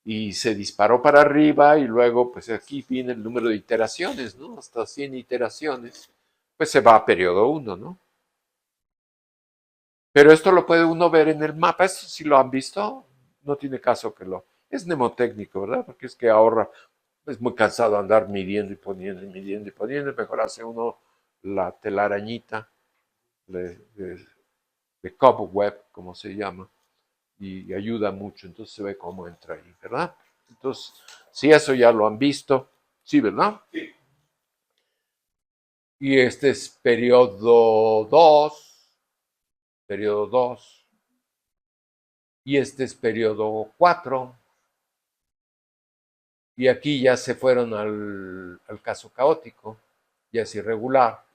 y se disparó para arriba y luego pues aquí viene el número de iteraciones, ¿no? Hasta 100 iteraciones, pues se va a periodo 1, ¿no? Pero esto lo puede uno ver en el mapa, esto si lo han visto, no tiene caso que lo... Es mnemotécnico, ¿verdad? Porque es que ahorra, es muy cansado andar midiendo y poniendo y midiendo y poniendo, mejor hace uno la telarañita de cobweb, como se llama, y ayuda mucho, entonces se ve cómo entra ahí, ¿verdad? Entonces, si eso ya lo han visto, sí, ¿verdad? Sí. Y este es periodo 2, periodo 2, y este es periodo 4, y aquí ya se fueron al caso caótico, ya es irregular.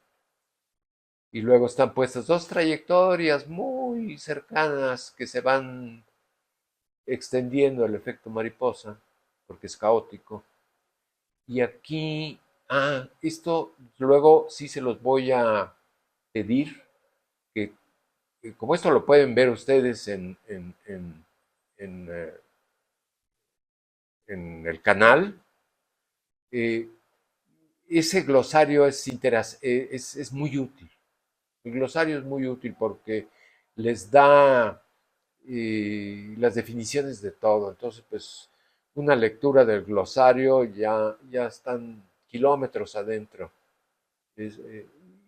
Y luego están puestas dos trayectorias muy cercanas que se van extendiendo el efecto mariposa, porque es caótico. Y aquí, esto luego sí se los voy a pedir, que como esto lo pueden ver ustedes en, eh, en el canal, eh, ese glosario es muy útil. El glosario es muy útil porque les da las definiciones de todo. Entonces, pues, una lectura del glosario, ya están kilómetros adentro.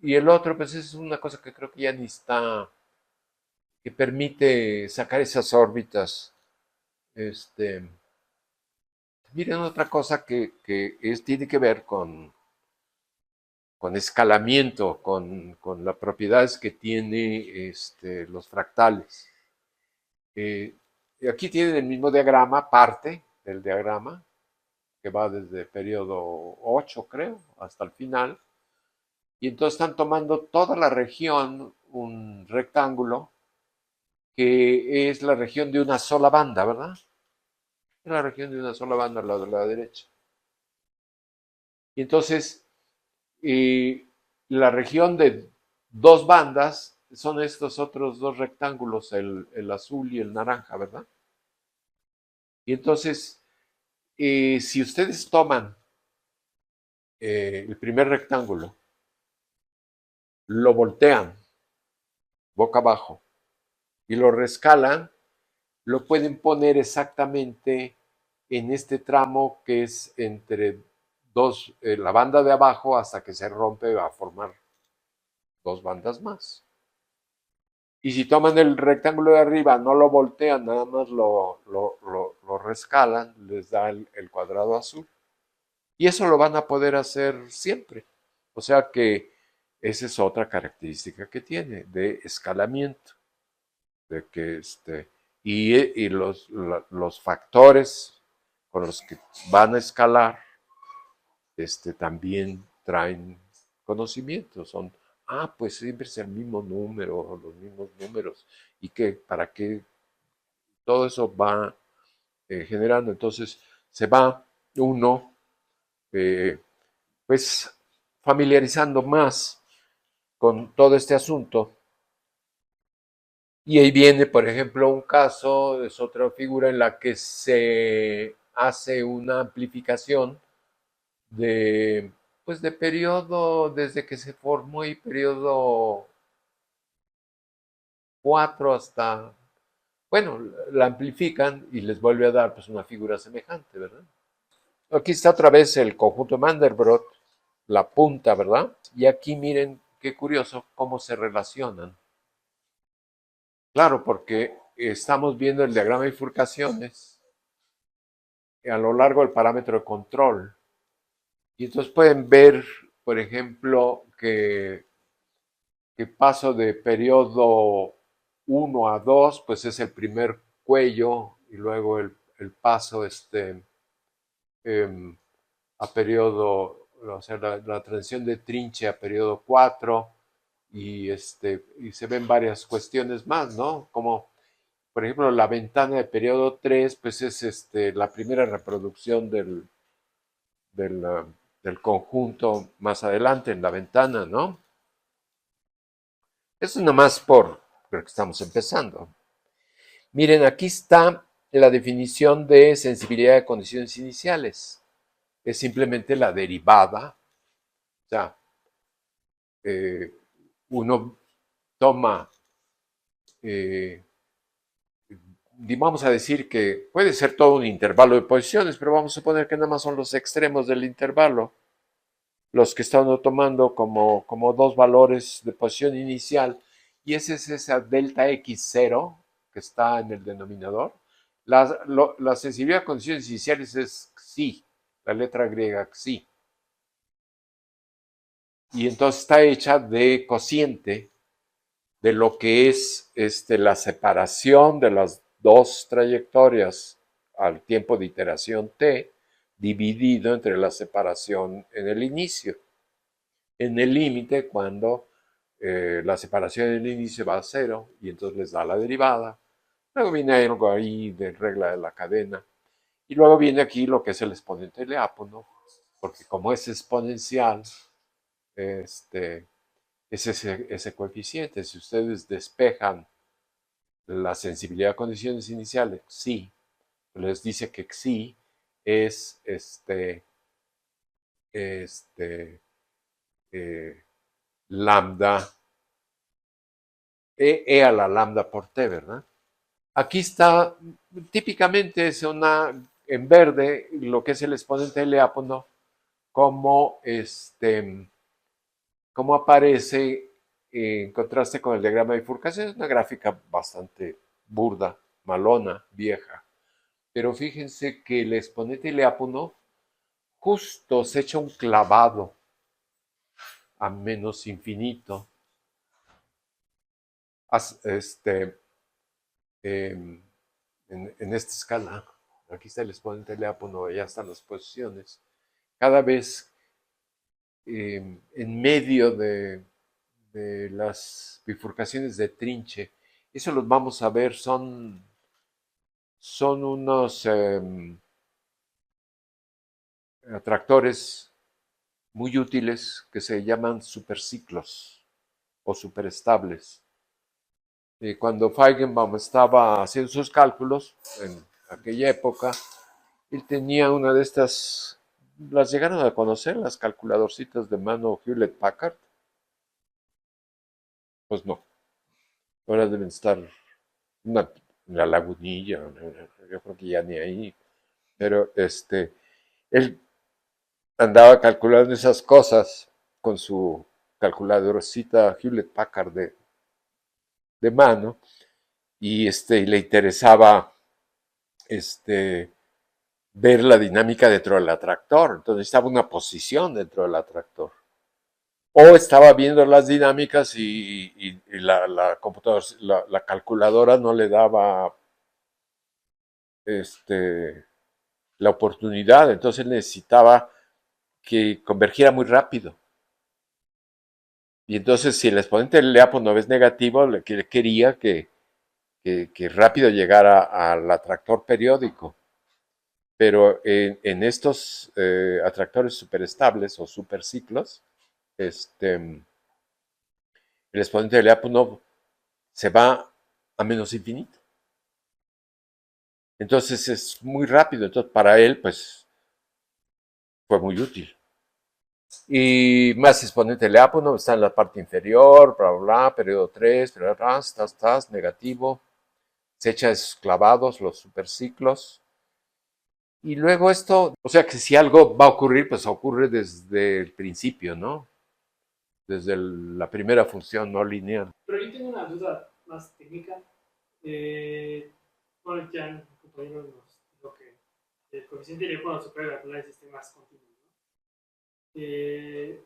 Y el otro, pues es una cosa que creo que ya ni está, que permite sacar esas órbitas. Este, miren, otra cosa tiene que ver con escalamiento, con las propiedades que tiene los fractales. Aquí tienen el mismo diagrama, parte del diagrama, que va desde el periodo 8, creo, hasta el final. Y entonces están tomando toda la región, un rectángulo, que es la región de una sola banda, ¿verdad? Es la región de una sola banda, la de la derecha. Y entonces, la región de dos bandas son estos otros dos rectángulos, el azul y el naranja, ¿verdad? Y entonces, si ustedes toman el primer rectángulo, lo voltean boca abajo y lo rescalan, lo pueden poner exactamente en este tramo que es entre dos, la banda de abajo hasta que se rompe a formar dos bandas más. Y si toman el rectángulo de arriba, no lo voltean, nada más lo rescalan, les da el cuadrado azul. Y eso lo van a poder hacer siempre. O sea que esa es otra característica que tiene, de escalamiento. De que y los factores con los que van a escalar también traen conocimiento. Pues siempre es el mismo número, los mismos números, y que para qué todo eso va generando. Entonces se va uno eh, pues familiarizando más con todo este asunto. Y ahí viene, por ejemplo, un caso, es otra figura en la que se hace una amplificación de, pues de periodo, desde que se formó y periodo 4 hasta, bueno, la amplifican y les vuelve a dar pues una figura semejante, ¿verdad? Aquí está otra vez el conjunto Mandelbrot, la punta, ¿verdad? Y aquí miren qué curioso cómo se relacionan. Claro, porque estamos viendo el diagrama de bifurcaciones a lo largo del parámetro de control. Y entonces pueden ver, por ejemplo, que paso de periodo 1 a 2, pues es el primer cuello, y luego el paso a periodo, o sea, la transición de trinche a periodo 4, y se ven varias cuestiones más, ¿no? Como, por ejemplo, la ventana de periodo 3, pues es la primera reproducción del, del conjunto más adelante en la ventana, ¿no? Eso nomás porque estamos empezando. Miren, aquí está la definición de sensibilidad de condiciones iniciales. Es simplemente la derivada. O sea, uno toma, eh, vamos a decir que puede ser todo un intervalo de posiciones, pero vamos a suponer que nada más son los extremos del intervalo los que están tomando como dos valores de posición inicial, y esa es esa delta x0 que está en el denominador. La sensibilidad a condiciones iniciales es xi, la letra griega xi, y entonces está hecha de cociente de lo que es la separación de las dos trayectorias al tiempo de iteración t, dividido entre la separación en el inicio. En el límite, cuando la separación en el índice va a cero, y entonces les da la derivada. Luego viene algo ahí de regla de la cadena. Y luego viene aquí lo que es el exponente de Apono, porque como es exponencial, es ese coeficiente. Si ustedes despejan la sensibilidad a condiciones iniciales, xi, les dice que xi es lambda, e a la lambda por t, ¿verdad? Aquí está, típicamente es en verde lo que es el exponente del diápono, cómo aparece en contraste con el diagrama de bifurcación. Es una gráfica bastante burda, malona, vieja. Pero fíjense que el exponente del diápono justo se echa un clavado a menos infinito. En esta escala, aquí está el exponente del diápono, ya están las posiciones. Cada vez en medio de las bifurcaciones de trinche, eso los vamos a ver, son unos atractores muy útiles que se llaman superciclos o superestables. Cuando Feigenbaum estaba haciendo sus cálculos en aquella época, él tenía una de estas, las llegaron a conocer, las calculadorcitas de mano Hewlett Packard. Pues no, ahora deben estar en la lagunilla, yo creo que ya ni ahí, pero él andaba calculando esas cosas con su calculadorcita Hewlett Packard de mano, y le interesaba ver la dinámica dentro del atractor. Entonces estaba una posición dentro del atractor. O estaba viendo las dinámicas y la computadora, la calculadora no le daba la oportunidad. Entonces él necesitaba que convergiera muy rápido. Y entonces si el exponente del diápono es negativo, le quería que rápido llegara al atractor periódico. Pero en estos atractores superestables o superciclos, el exponente del diápono se va a menos infinito. Entonces es muy rápido. Entonces para él, pues, fue muy útil. Y más exponente del diápono está en la parte inferior, bla, bla, bla, periodo 3, periodo 3, negativo. Se echa esos clavados, los superciclos. Y luego esto, o sea que si algo va a ocurrir, pues ocurre desde el principio, ¿no? Desde la primera función no lineal. Pero yo tengo una duda más técnica. Bueno, ya el compañero nos dijo que el coeficiente de diápono se puede calcular en sistemas continuos, ¿no? Se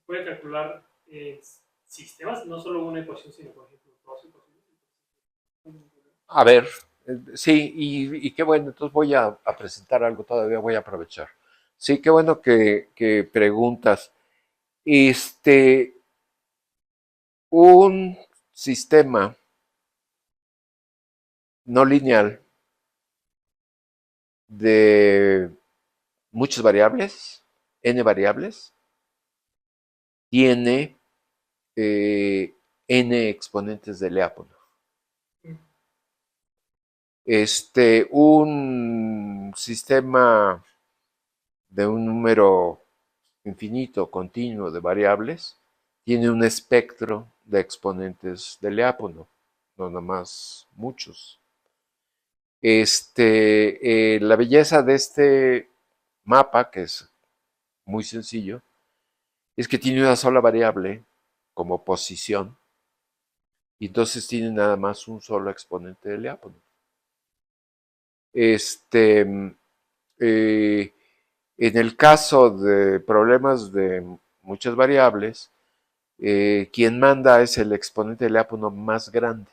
puede calcular en sistemas, no solo una ecuación, sino por ejemplo dos ecuaciones. A ver, sí, y qué bueno, entonces voy a presentar algo todavía, voy a aprovechar. Sí, qué bueno que preguntas. Un sistema no lineal de muchas variables, n variables, tiene n exponentes de Lyapunov. Un sistema de un número infinito, continuo de variables, tiene un espectro de exponentes de Lyapunov, no nada más muchos. La belleza de este mapa, que es muy sencillo, es que tiene una sola variable como posición, y entonces tiene nada más un solo exponente de Lyapunov. En el caso de problemas de muchas variables, quien manda es el exponente de Lyapunov más grande.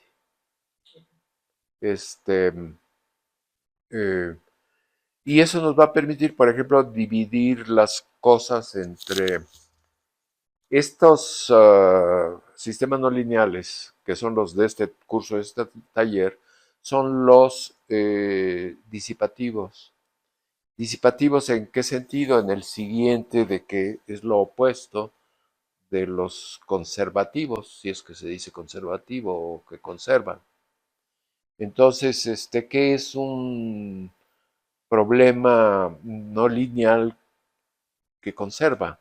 Y eso nos va a permitir, por ejemplo, dividir las cosas entre estos sistemas no lineales, que son los de este curso, de este taller, son los disipativos. ¿Disipativos en qué sentido? En el siguiente, de que es lo opuesto de los conservativos, si es que se dice conservativo o que conservan. Entonces, ¿qué es un problema no lineal que conserva?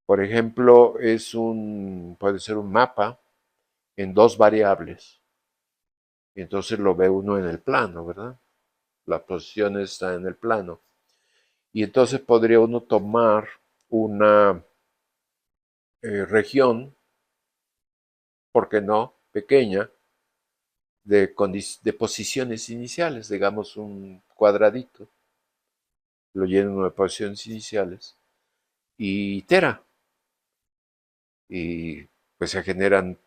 Por ejemplo, puede ser un mapa en dos variables. Y entonces lo ve uno en el plano, ¿verdad? las posiciones están en el plano. Y entonces podría uno tomar una región, ¿por qué no?, pequeña, de posiciones iniciales, digamos un cuadradito, lo lleno de posiciones iniciales, y itera. Y pues se generan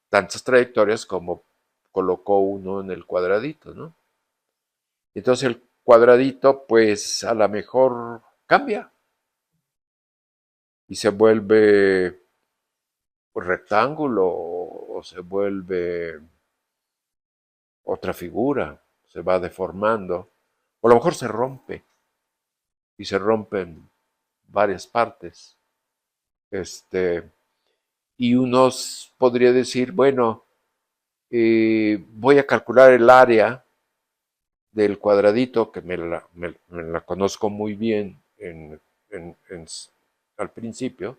tantas trayectorias como colocó uno en el cuadradito, ¿no? Entonces el cuadradito, pues a lo mejor cambia y se vuelve rectángulo o se vuelve otra figura, se va deformando, o a lo mejor se rompe y se rompe en varias partes. Y uno podría decir, bueno, voy a calcular el área del cuadradito, que me la conozco muy bien al principio,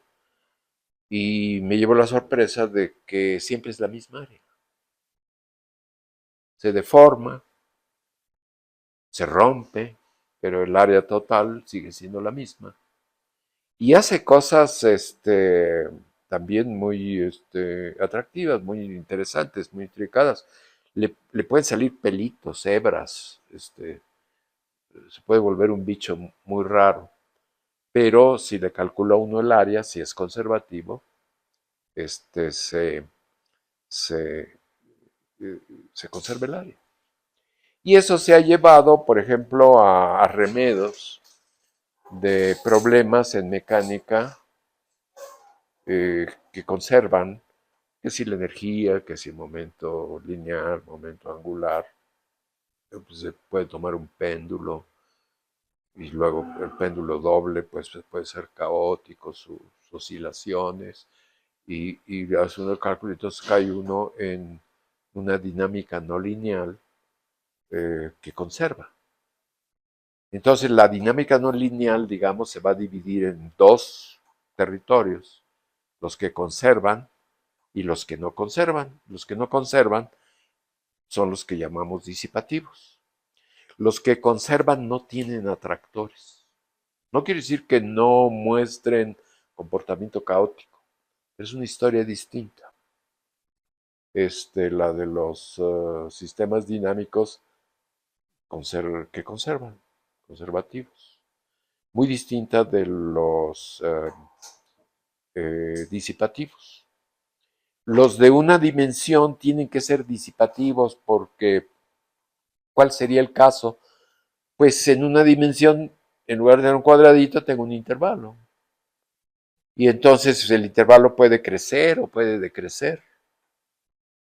y me llevo la sorpresa de que siempre es la misma área. Se deforma, se rompe, pero el área total sigue siendo la misma. Y hace cosas también muy atractivas, muy interesantes, muy intricadas. Le pueden salir pelitos, hebras, se puede volver un bicho muy raro. Pero si le calcula uno el área, si es conservativo, se, se, se conserva el área. Y eso se ha llevado, por ejemplo, a remedos de problemas en mecánica que conservan, que si la energía, que si el momento lineal, momento angular, pues se puede tomar un péndulo y luego el péndulo doble, pues puede ser caótico, sus oscilaciones, y hace uno el cálculo, entonces cae uno en una dinámica no lineal que conserva. Entonces la dinámica no lineal, digamos, se va a dividir en dos territorios, los que conservan y los que no conservan. Los que no conservan son los que llamamos disipativos. Los que conservan no tienen atractores. No quiere decir que no muestren comportamiento caótico. Es una historia distinta. La de los sistemas dinámicos que conservan, conservativos. Muy distinta de los disipativos. Los de una dimensión tienen que ser disipativos porque, ¿cuál sería el caso? Pues en una dimensión, en lugar de un cuadradito, tengo un intervalo. Y entonces el intervalo puede crecer o puede decrecer.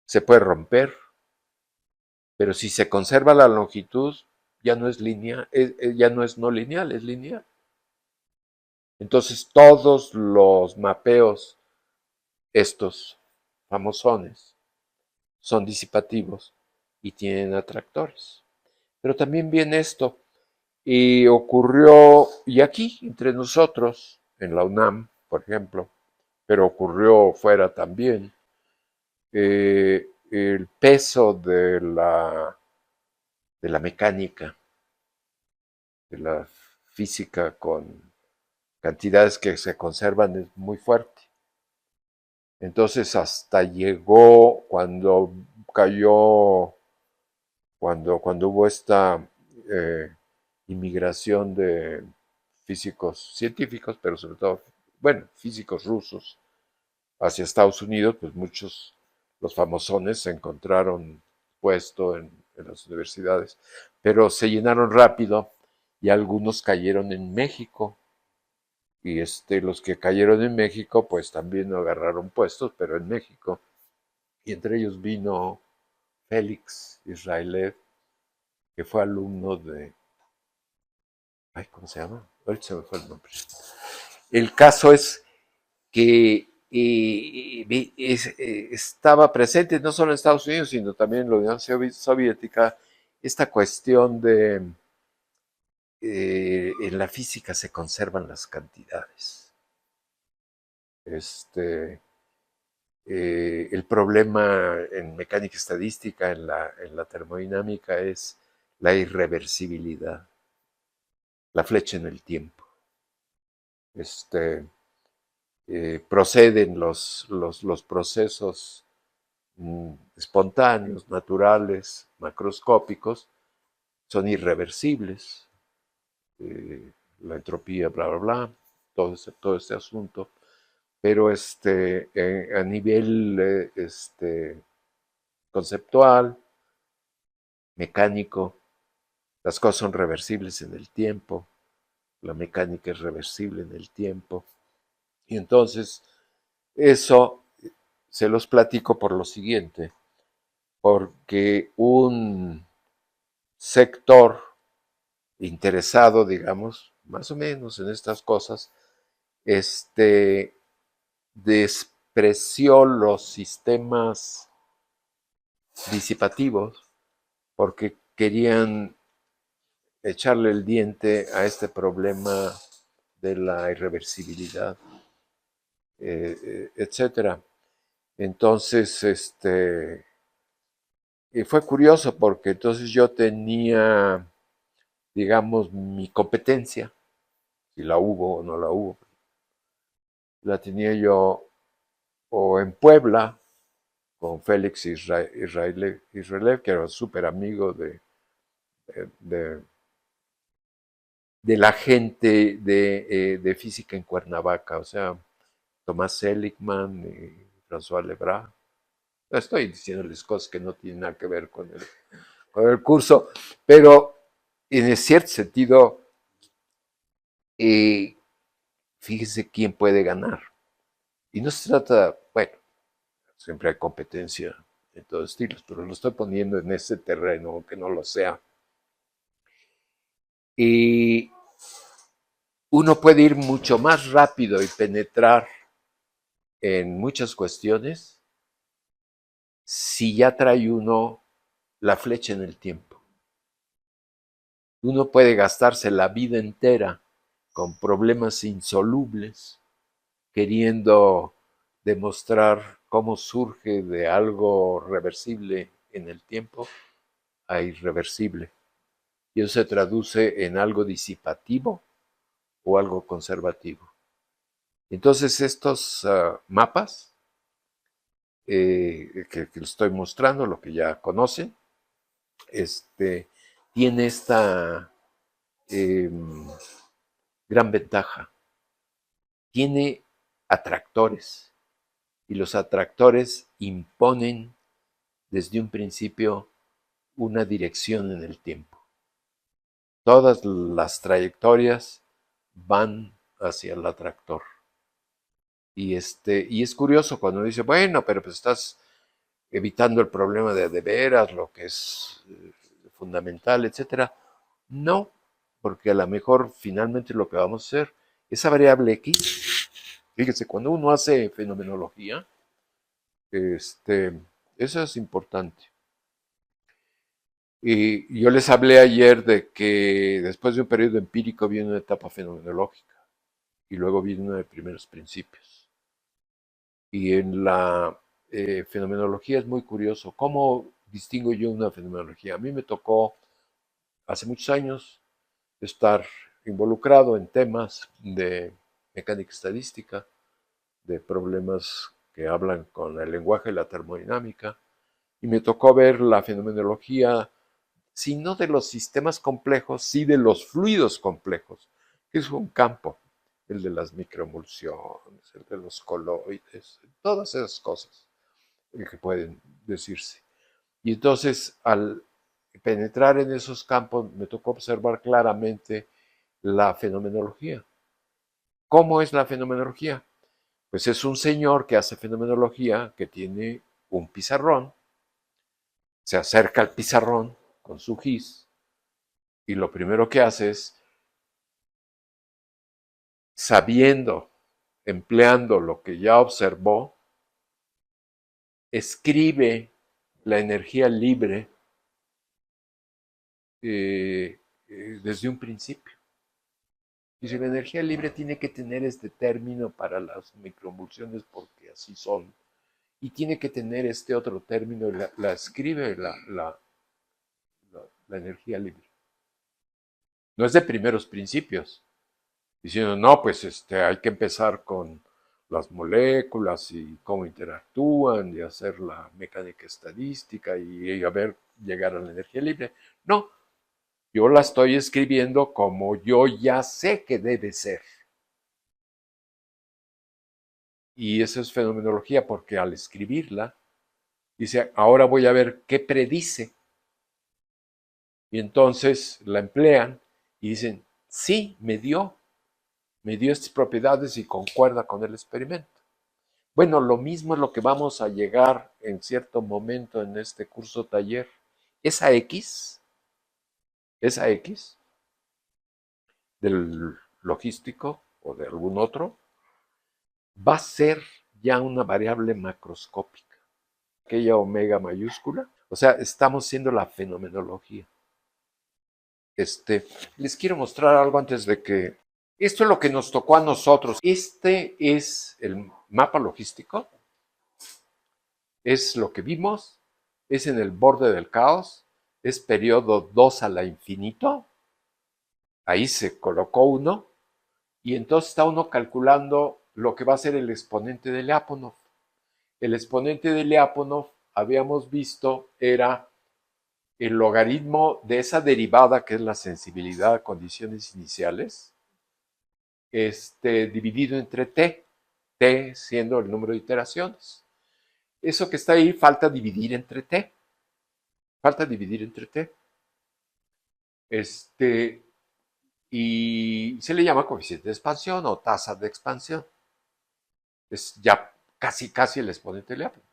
Se puede romper. Pero si se conserva la longitud, ya no es lineal, ya no es no lineal, es lineal. Entonces todos los mapeos, estos famosones, son disipativos y tienen atractores. Pero también viene esto, y ocurrió, y aquí entre nosotros, en la UNAM, por ejemplo, pero ocurrió fuera también, el peso de la mecánica, de la física con cantidades que se conservan es muy fuerte. Entonces hasta llegó cuando cayó, cuando hubo esta inmigración de físicos científicos, pero sobre todo, bueno, físicos rusos hacia Estados Unidos, pues muchos, los famosones, se encontraron puesto en las universidades, pero se llenaron rápido y algunos cayeron en México. Y los que cayeron en México, pues también agarraron puestos, pero en México. Y entre ellos vino Félix Israelet, que fue alumno de... Ay, ¿cómo se llama? Ahorita se me fue el nombre. El caso es que estaba presente no solo en Estados Unidos, sino también en la Unión Soviética, esta cuestión de en la física se conservan las cantidades. El problema en mecánica estadística, en la termodinámica, es la irreversibilidad, la flecha en el tiempo. Proceden los procesos espontáneos, naturales, macroscópicos, son irreversibles. La entropía, bla, bla, bla, todo este asunto. Pero a nivel conceptual, mecánico, las cosas son reversibles en el tiempo, la mecánica es reversible en el tiempo. Y entonces, eso se los platico por lo siguiente, porque un sector interesado, digamos, más o menos en estas cosas, despreció los sistemas disipativos porque querían echarle el diente a este problema de la irreversibilidad, etcétera. Entonces, y fue curioso porque entonces yo tenía, digamos, mi competencia, si la hubo o no la hubo, la tenía yo o en Puebla, con Félix Israel, que era súper amigo de, de la gente de física en Cuernavaca, o sea, Tomás Seligman y François Lebras. Estoy diciéndoles cosas que no tienen nada que ver con el curso, pero en cierto sentido, fíjese quién puede ganar. Y no se trata, bueno, siempre hay competencia en todos estilos, pero lo estoy poniendo en ese terreno, aunque no lo sea. Y uno puede ir mucho más rápido y penetrar en muchas cuestiones si ya trae uno la flecha en el tiempo. Uno puede gastarse la vida entera con problemas insolubles, queriendo demostrar cómo surge de algo reversible en el tiempo a irreversible. Y eso se traduce en algo disipativo o algo conservativo. Entonces estos mapas que les estoy mostrando, lo que ya conocen, tiene esta gran ventaja. Tiene atractores y los atractores imponen desde un principio una dirección en el tiempo. Todas las trayectorias van hacia el atractor. Y es curioso cuando dice, bueno, pero pues estás evitando el problema de veras, lo que es fundamental, etcétera. No, porque a lo mejor finalmente lo que vamos a hacer, esa variable X, fíjese, cuando uno hace fenomenología, eso es importante. Y yo les hablé ayer de que después de un periodo empírico viene una etapa fenomenológica y luego viene una de primeros principios. Y en la fenomenología es muy curioso. ¿Cómo distingo yo una fenomenología? A mí me tocó hace muchos años estar involucrado en temas de mecánica estadística, de problemas que hablan con el lenguaje y la termodinámica, y me tocó ver la fenomenología, si no de los sistemas complejos, sí de los fluidos complejos, que es un campo, el de las microemulsiones, el de los coloides, todas esas cosas que pueden decirse. Y entonces, al penetrar en esos campos, me tocó observar claramente la fenomenología. ¿Cómo es la fenomenología? Pues es un señor que hace fenomenología, que tiene un pizarrón, se acerca al pizarrón con su gis, y lo primero que hace es, sabiendo, empleando lo que ya observó, escribe la energía libre desde un principio. Dice, la energía libre tiene que tener este término para las microemulsiones porque así son. Y tiene que tener este otro término, la escribe, la energía libre. No es de primeros principios, diciendo, no, pues hay que empezar con las moléculas y cómo interactúan y hacer la mecánica estadística y a ver, llegar a la energía libre. No, yo la estoy escribiendo como yo ya sé que debe ser. Y eso es fenomenología porque al escribirla, dice, ahora voy a ver qué predice. Y entonces la emplean y dicen, sí, me dio estas propiedades y concuerda con el experimento. Bueno, lo mismo es lo que vamos a llegar en cierto momento en este curso taller. Esa X del logístico o de algún otro, va a ser ya una variable macroscópica. Aquella omega mayúscula, o sea, estamos haciendo la fenomenología. Les quiero mostrar algo antes de que... Esto es lo que nos tocó a nosotros. Este es el mapa logístico. Es lo que vimos. Es en el borde del caos. Es periodo 2 a la infinito. Ahí se colocó uno. Y entonces está uno calculando lo que va a ser el exponente de Lyapunov. El exponente de Lyapunov, habíamos visto, era el logaritmo de esa derivada que es la sensibilidad a condiciones iniciales, dividido entre t siendo el número de iteraciones. Eso que está ahí falta dividir entre t. Y se le llama coeficiente de expansión o tasa de expansión. Es ya casi el exponente de Lyapunov.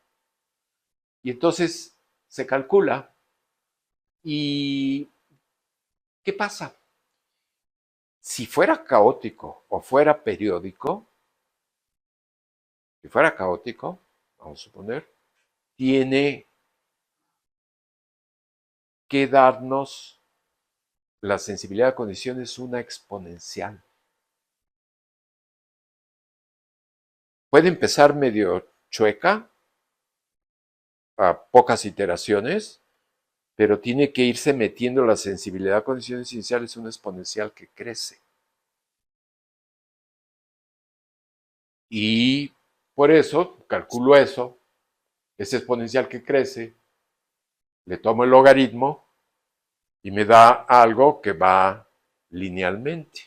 Y entonces se calcula y ¿qué pasa? Si fuera caótico o fuera periódico, vamos a suponer, tiene que darnos la sensibilidad a condiciones una exponencial. Puede empezar medio chueca, a pocas iteraciones, pero tiene que irse metiendo la sensibilidad a condiciones iniciales una exponencial que crece. Y por eso, calculo eso, ese exponencial que crece, le tomo el logaritmo y me da algo que va linealmente.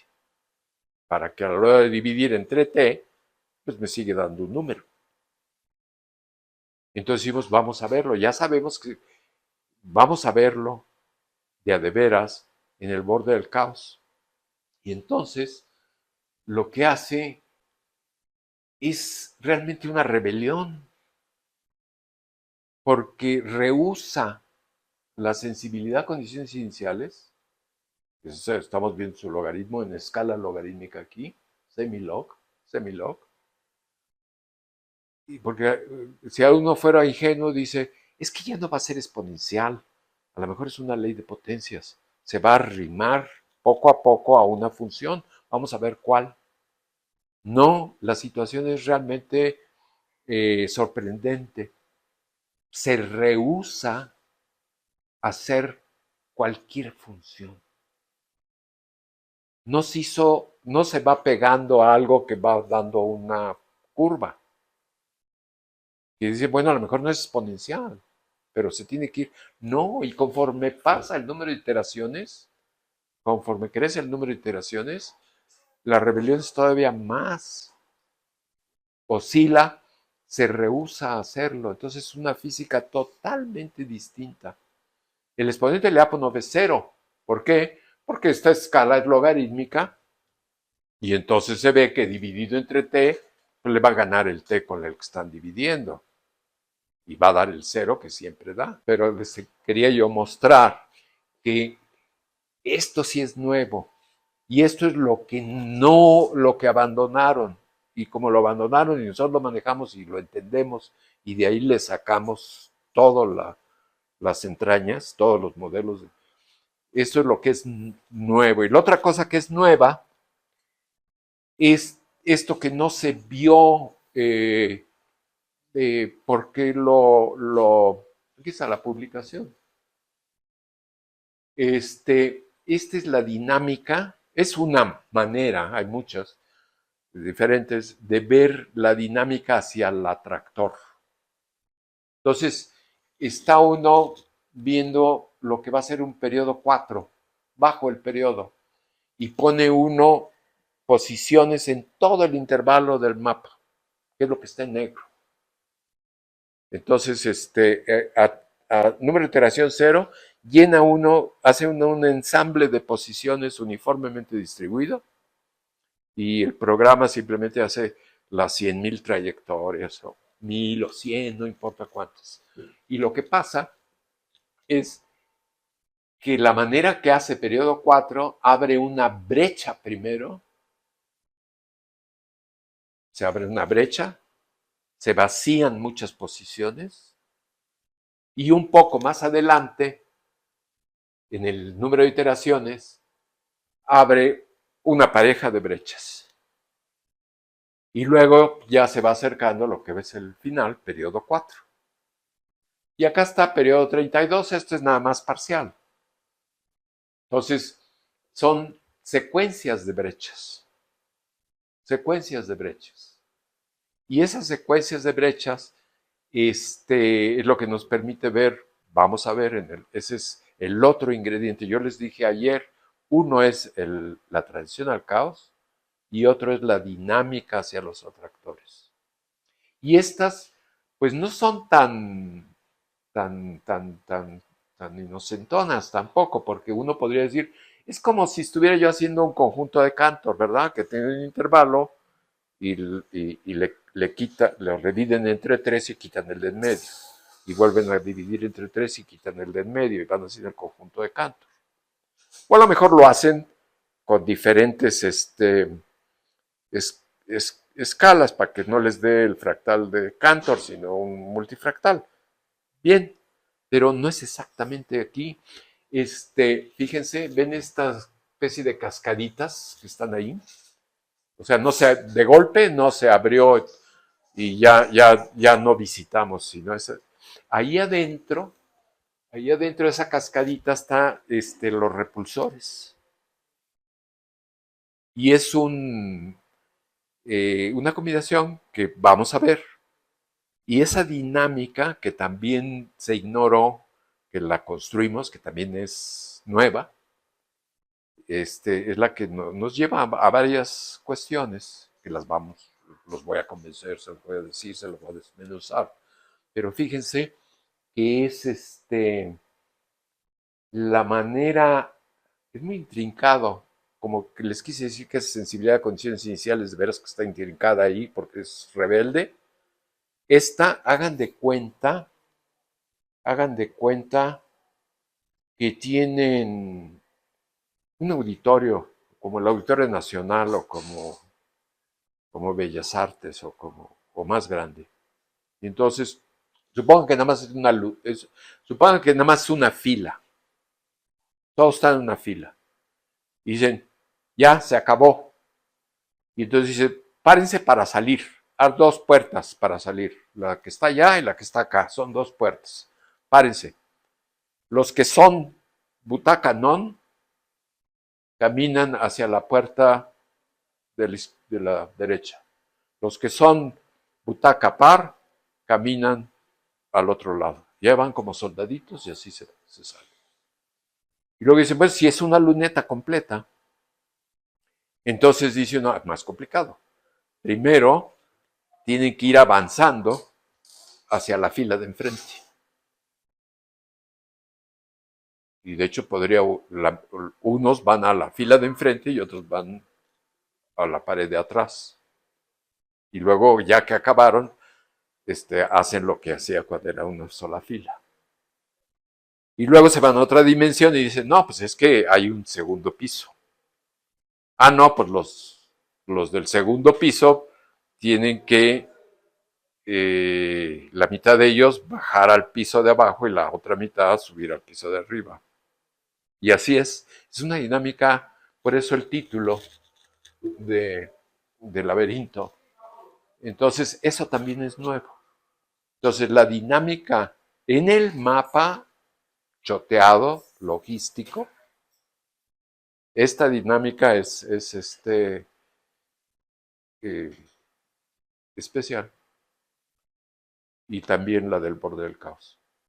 Para que a la hora de dividir entre t, pues me sigue dando un número. Entonces decimos, vamos a verlo. Ya sabemos que vamos a verlo de a de veras en el borde del caos. Y entonces lo que hace es realmente una rebelión, porque rehúsa la sensibilidad a condiciones iniciales. Estamos viendo su logaritmo en escala logarítmica aquí, semilog. Y porque si a uno fuera ingenuo, dice, es que ya no va a ser exponencial, a lo mejor es una ley de potencias, se va a arrimar poco a poco a una función, vamos a ver cuál. No, la situación es realmente sorprendente. Se rehúsa a hacer cualquier función. No se va pegando a algo que va dando una curva. Y dice, bueno, a lo mejor no es exponencial, pero se tiene que ir. No, y conforme pasa el número de iteraciones, conforme crece el número de iteraciones, la rebelión es todavía más. Oscila, se rehúsa a hacerlo. Entonces es una física totalmente distinta. El exponente de Lyapunov es cero. ¿Por qué? Porque esta escala es logarítmica y entonces se ve que dividido entre t, pues le va a ganar el t con el que están dividiendo. Y va a dar el cero que siempre da. Pero les quería yo mostrar que esto sí es nuevo. Y esto es lo que abandonaron. Y como lo abandonaron y nosotros lo manejamos y lo entendemos, y de ahí le sacamos todas las entrañas, todos los modelos. Esto es lo que es nuevo. Y la otra cosa que es nueva es esto que no se vio, porque aquí está la publicación. Esta es la dinámica, es una manera, hay muchas diferentes, de ver la dinámica hacia el atractor. Entonces, está uno viendo lo que va a ser un periodo 4, bajo el periodo, y pone uno posiciones en todo el intervalo del mapa, que es lo que está en negro. Entonces, a número de iteración 0, llena uno, hace uno un ensamble de posiciones uniformemente distribuido, y el programa simplemente hace las 100,000 trayectorias, o 1000 o 100, no importa cuántas. Y lo que pasa es que la manera que hace periodo 4 abre una brecha primero, se abre una brecha, se vacían muchas posiciones, y un poco más adelante, en el número de iteraciones, abre una pareja de brechas. Y luego ya se va acercando lo que ves el final, periodo 4. Y acá está periodo 32, esto es nada más parcial. Entonces, son secuencias de brechas. Secuencias de brechas. Y esas secuencias de brechas es lo que nos permite ver, vamos a ver, ese es el otro ingrediente. Yo les dije ayer, uno es la transición al caos y otro es la dinámica hacia los atractores. Y estas, pues no son tan inocentonas tampoco, porque uno podría decir, es como si estuviera yo haciendo un conjunto de Cantor, ¿verdad? Que tiene un intervalo y lo dividen entre 3 y quitan el de en medio. Y vuelven a dividir entre 3 y quitan el de en medio y van haciendo el conjunto de Cantor. O a lo mejor lo hacen con diferentes escalas para que no les dé el fractal de Cantor, sino un multifractal. Bien, pero no es exactamente aquí. Fíjense, ven esta especie de cascaditas que están ahí. O sea, de golpe no se abrió y ya no visitamos, sino ahí adentro de esa cascadita está los repulsores. Y es una combinación que vamos a ver. Y esa dinámica que también se ignoró, que la construimos, que también es nueva, es la que nos lleva a varias cuestiones que los voy a convencer, se los voy a decir, se los voy a desmenuzar. Pero fíjense que es la manera, es muy intrincado, como que les quise decir que es sensibilidad a condiciones iniciales, de veras que está intrincada ahí porque es rebelde. Hagan de cuenta que tienen un auditorio, como el Auditorio Nacional o como Bellas Artes o más grande. Y entonces, supongan que nada más es una fila. Todos están en una fila. Y dicen, ya, se acabó. Y entonces dice, párense para salir. Hay 2 puertas para salir. La que está allá y la que está acá. Son 2 puertas. Párense. Los que son butaca non caminan hacia la puerta de la derecha. Los que son butaca par caminan al otro lado. Ya van como soldaditos y así se sale. Y luego dicen, pues si es una luneta completa, entonces dice uno, es más complicado. Primero, tienen que ir avanzando hacia la fila de enfrente. Y de hecho unos van a la fila de enfrente y otros van a la pared de atrás. Y luego, ya que acabaron, hacen lo que hacía cuando era una sola fila. Y luego se van a otra dimensión y dicen, no, pues es que hay un segundo piso. Ah, no, pues los del segundo piso tienen que la mitad de ellos bajar al piso de abajo y la otra mitad subir al piso de arriba. Y así es una dinámica, por eso el título de laberinto. Entonces, eso también es nuevo. Entonces, la dinámica en el mapa choteado logístico, esta dinámica es especial. Y también la del borde del caos.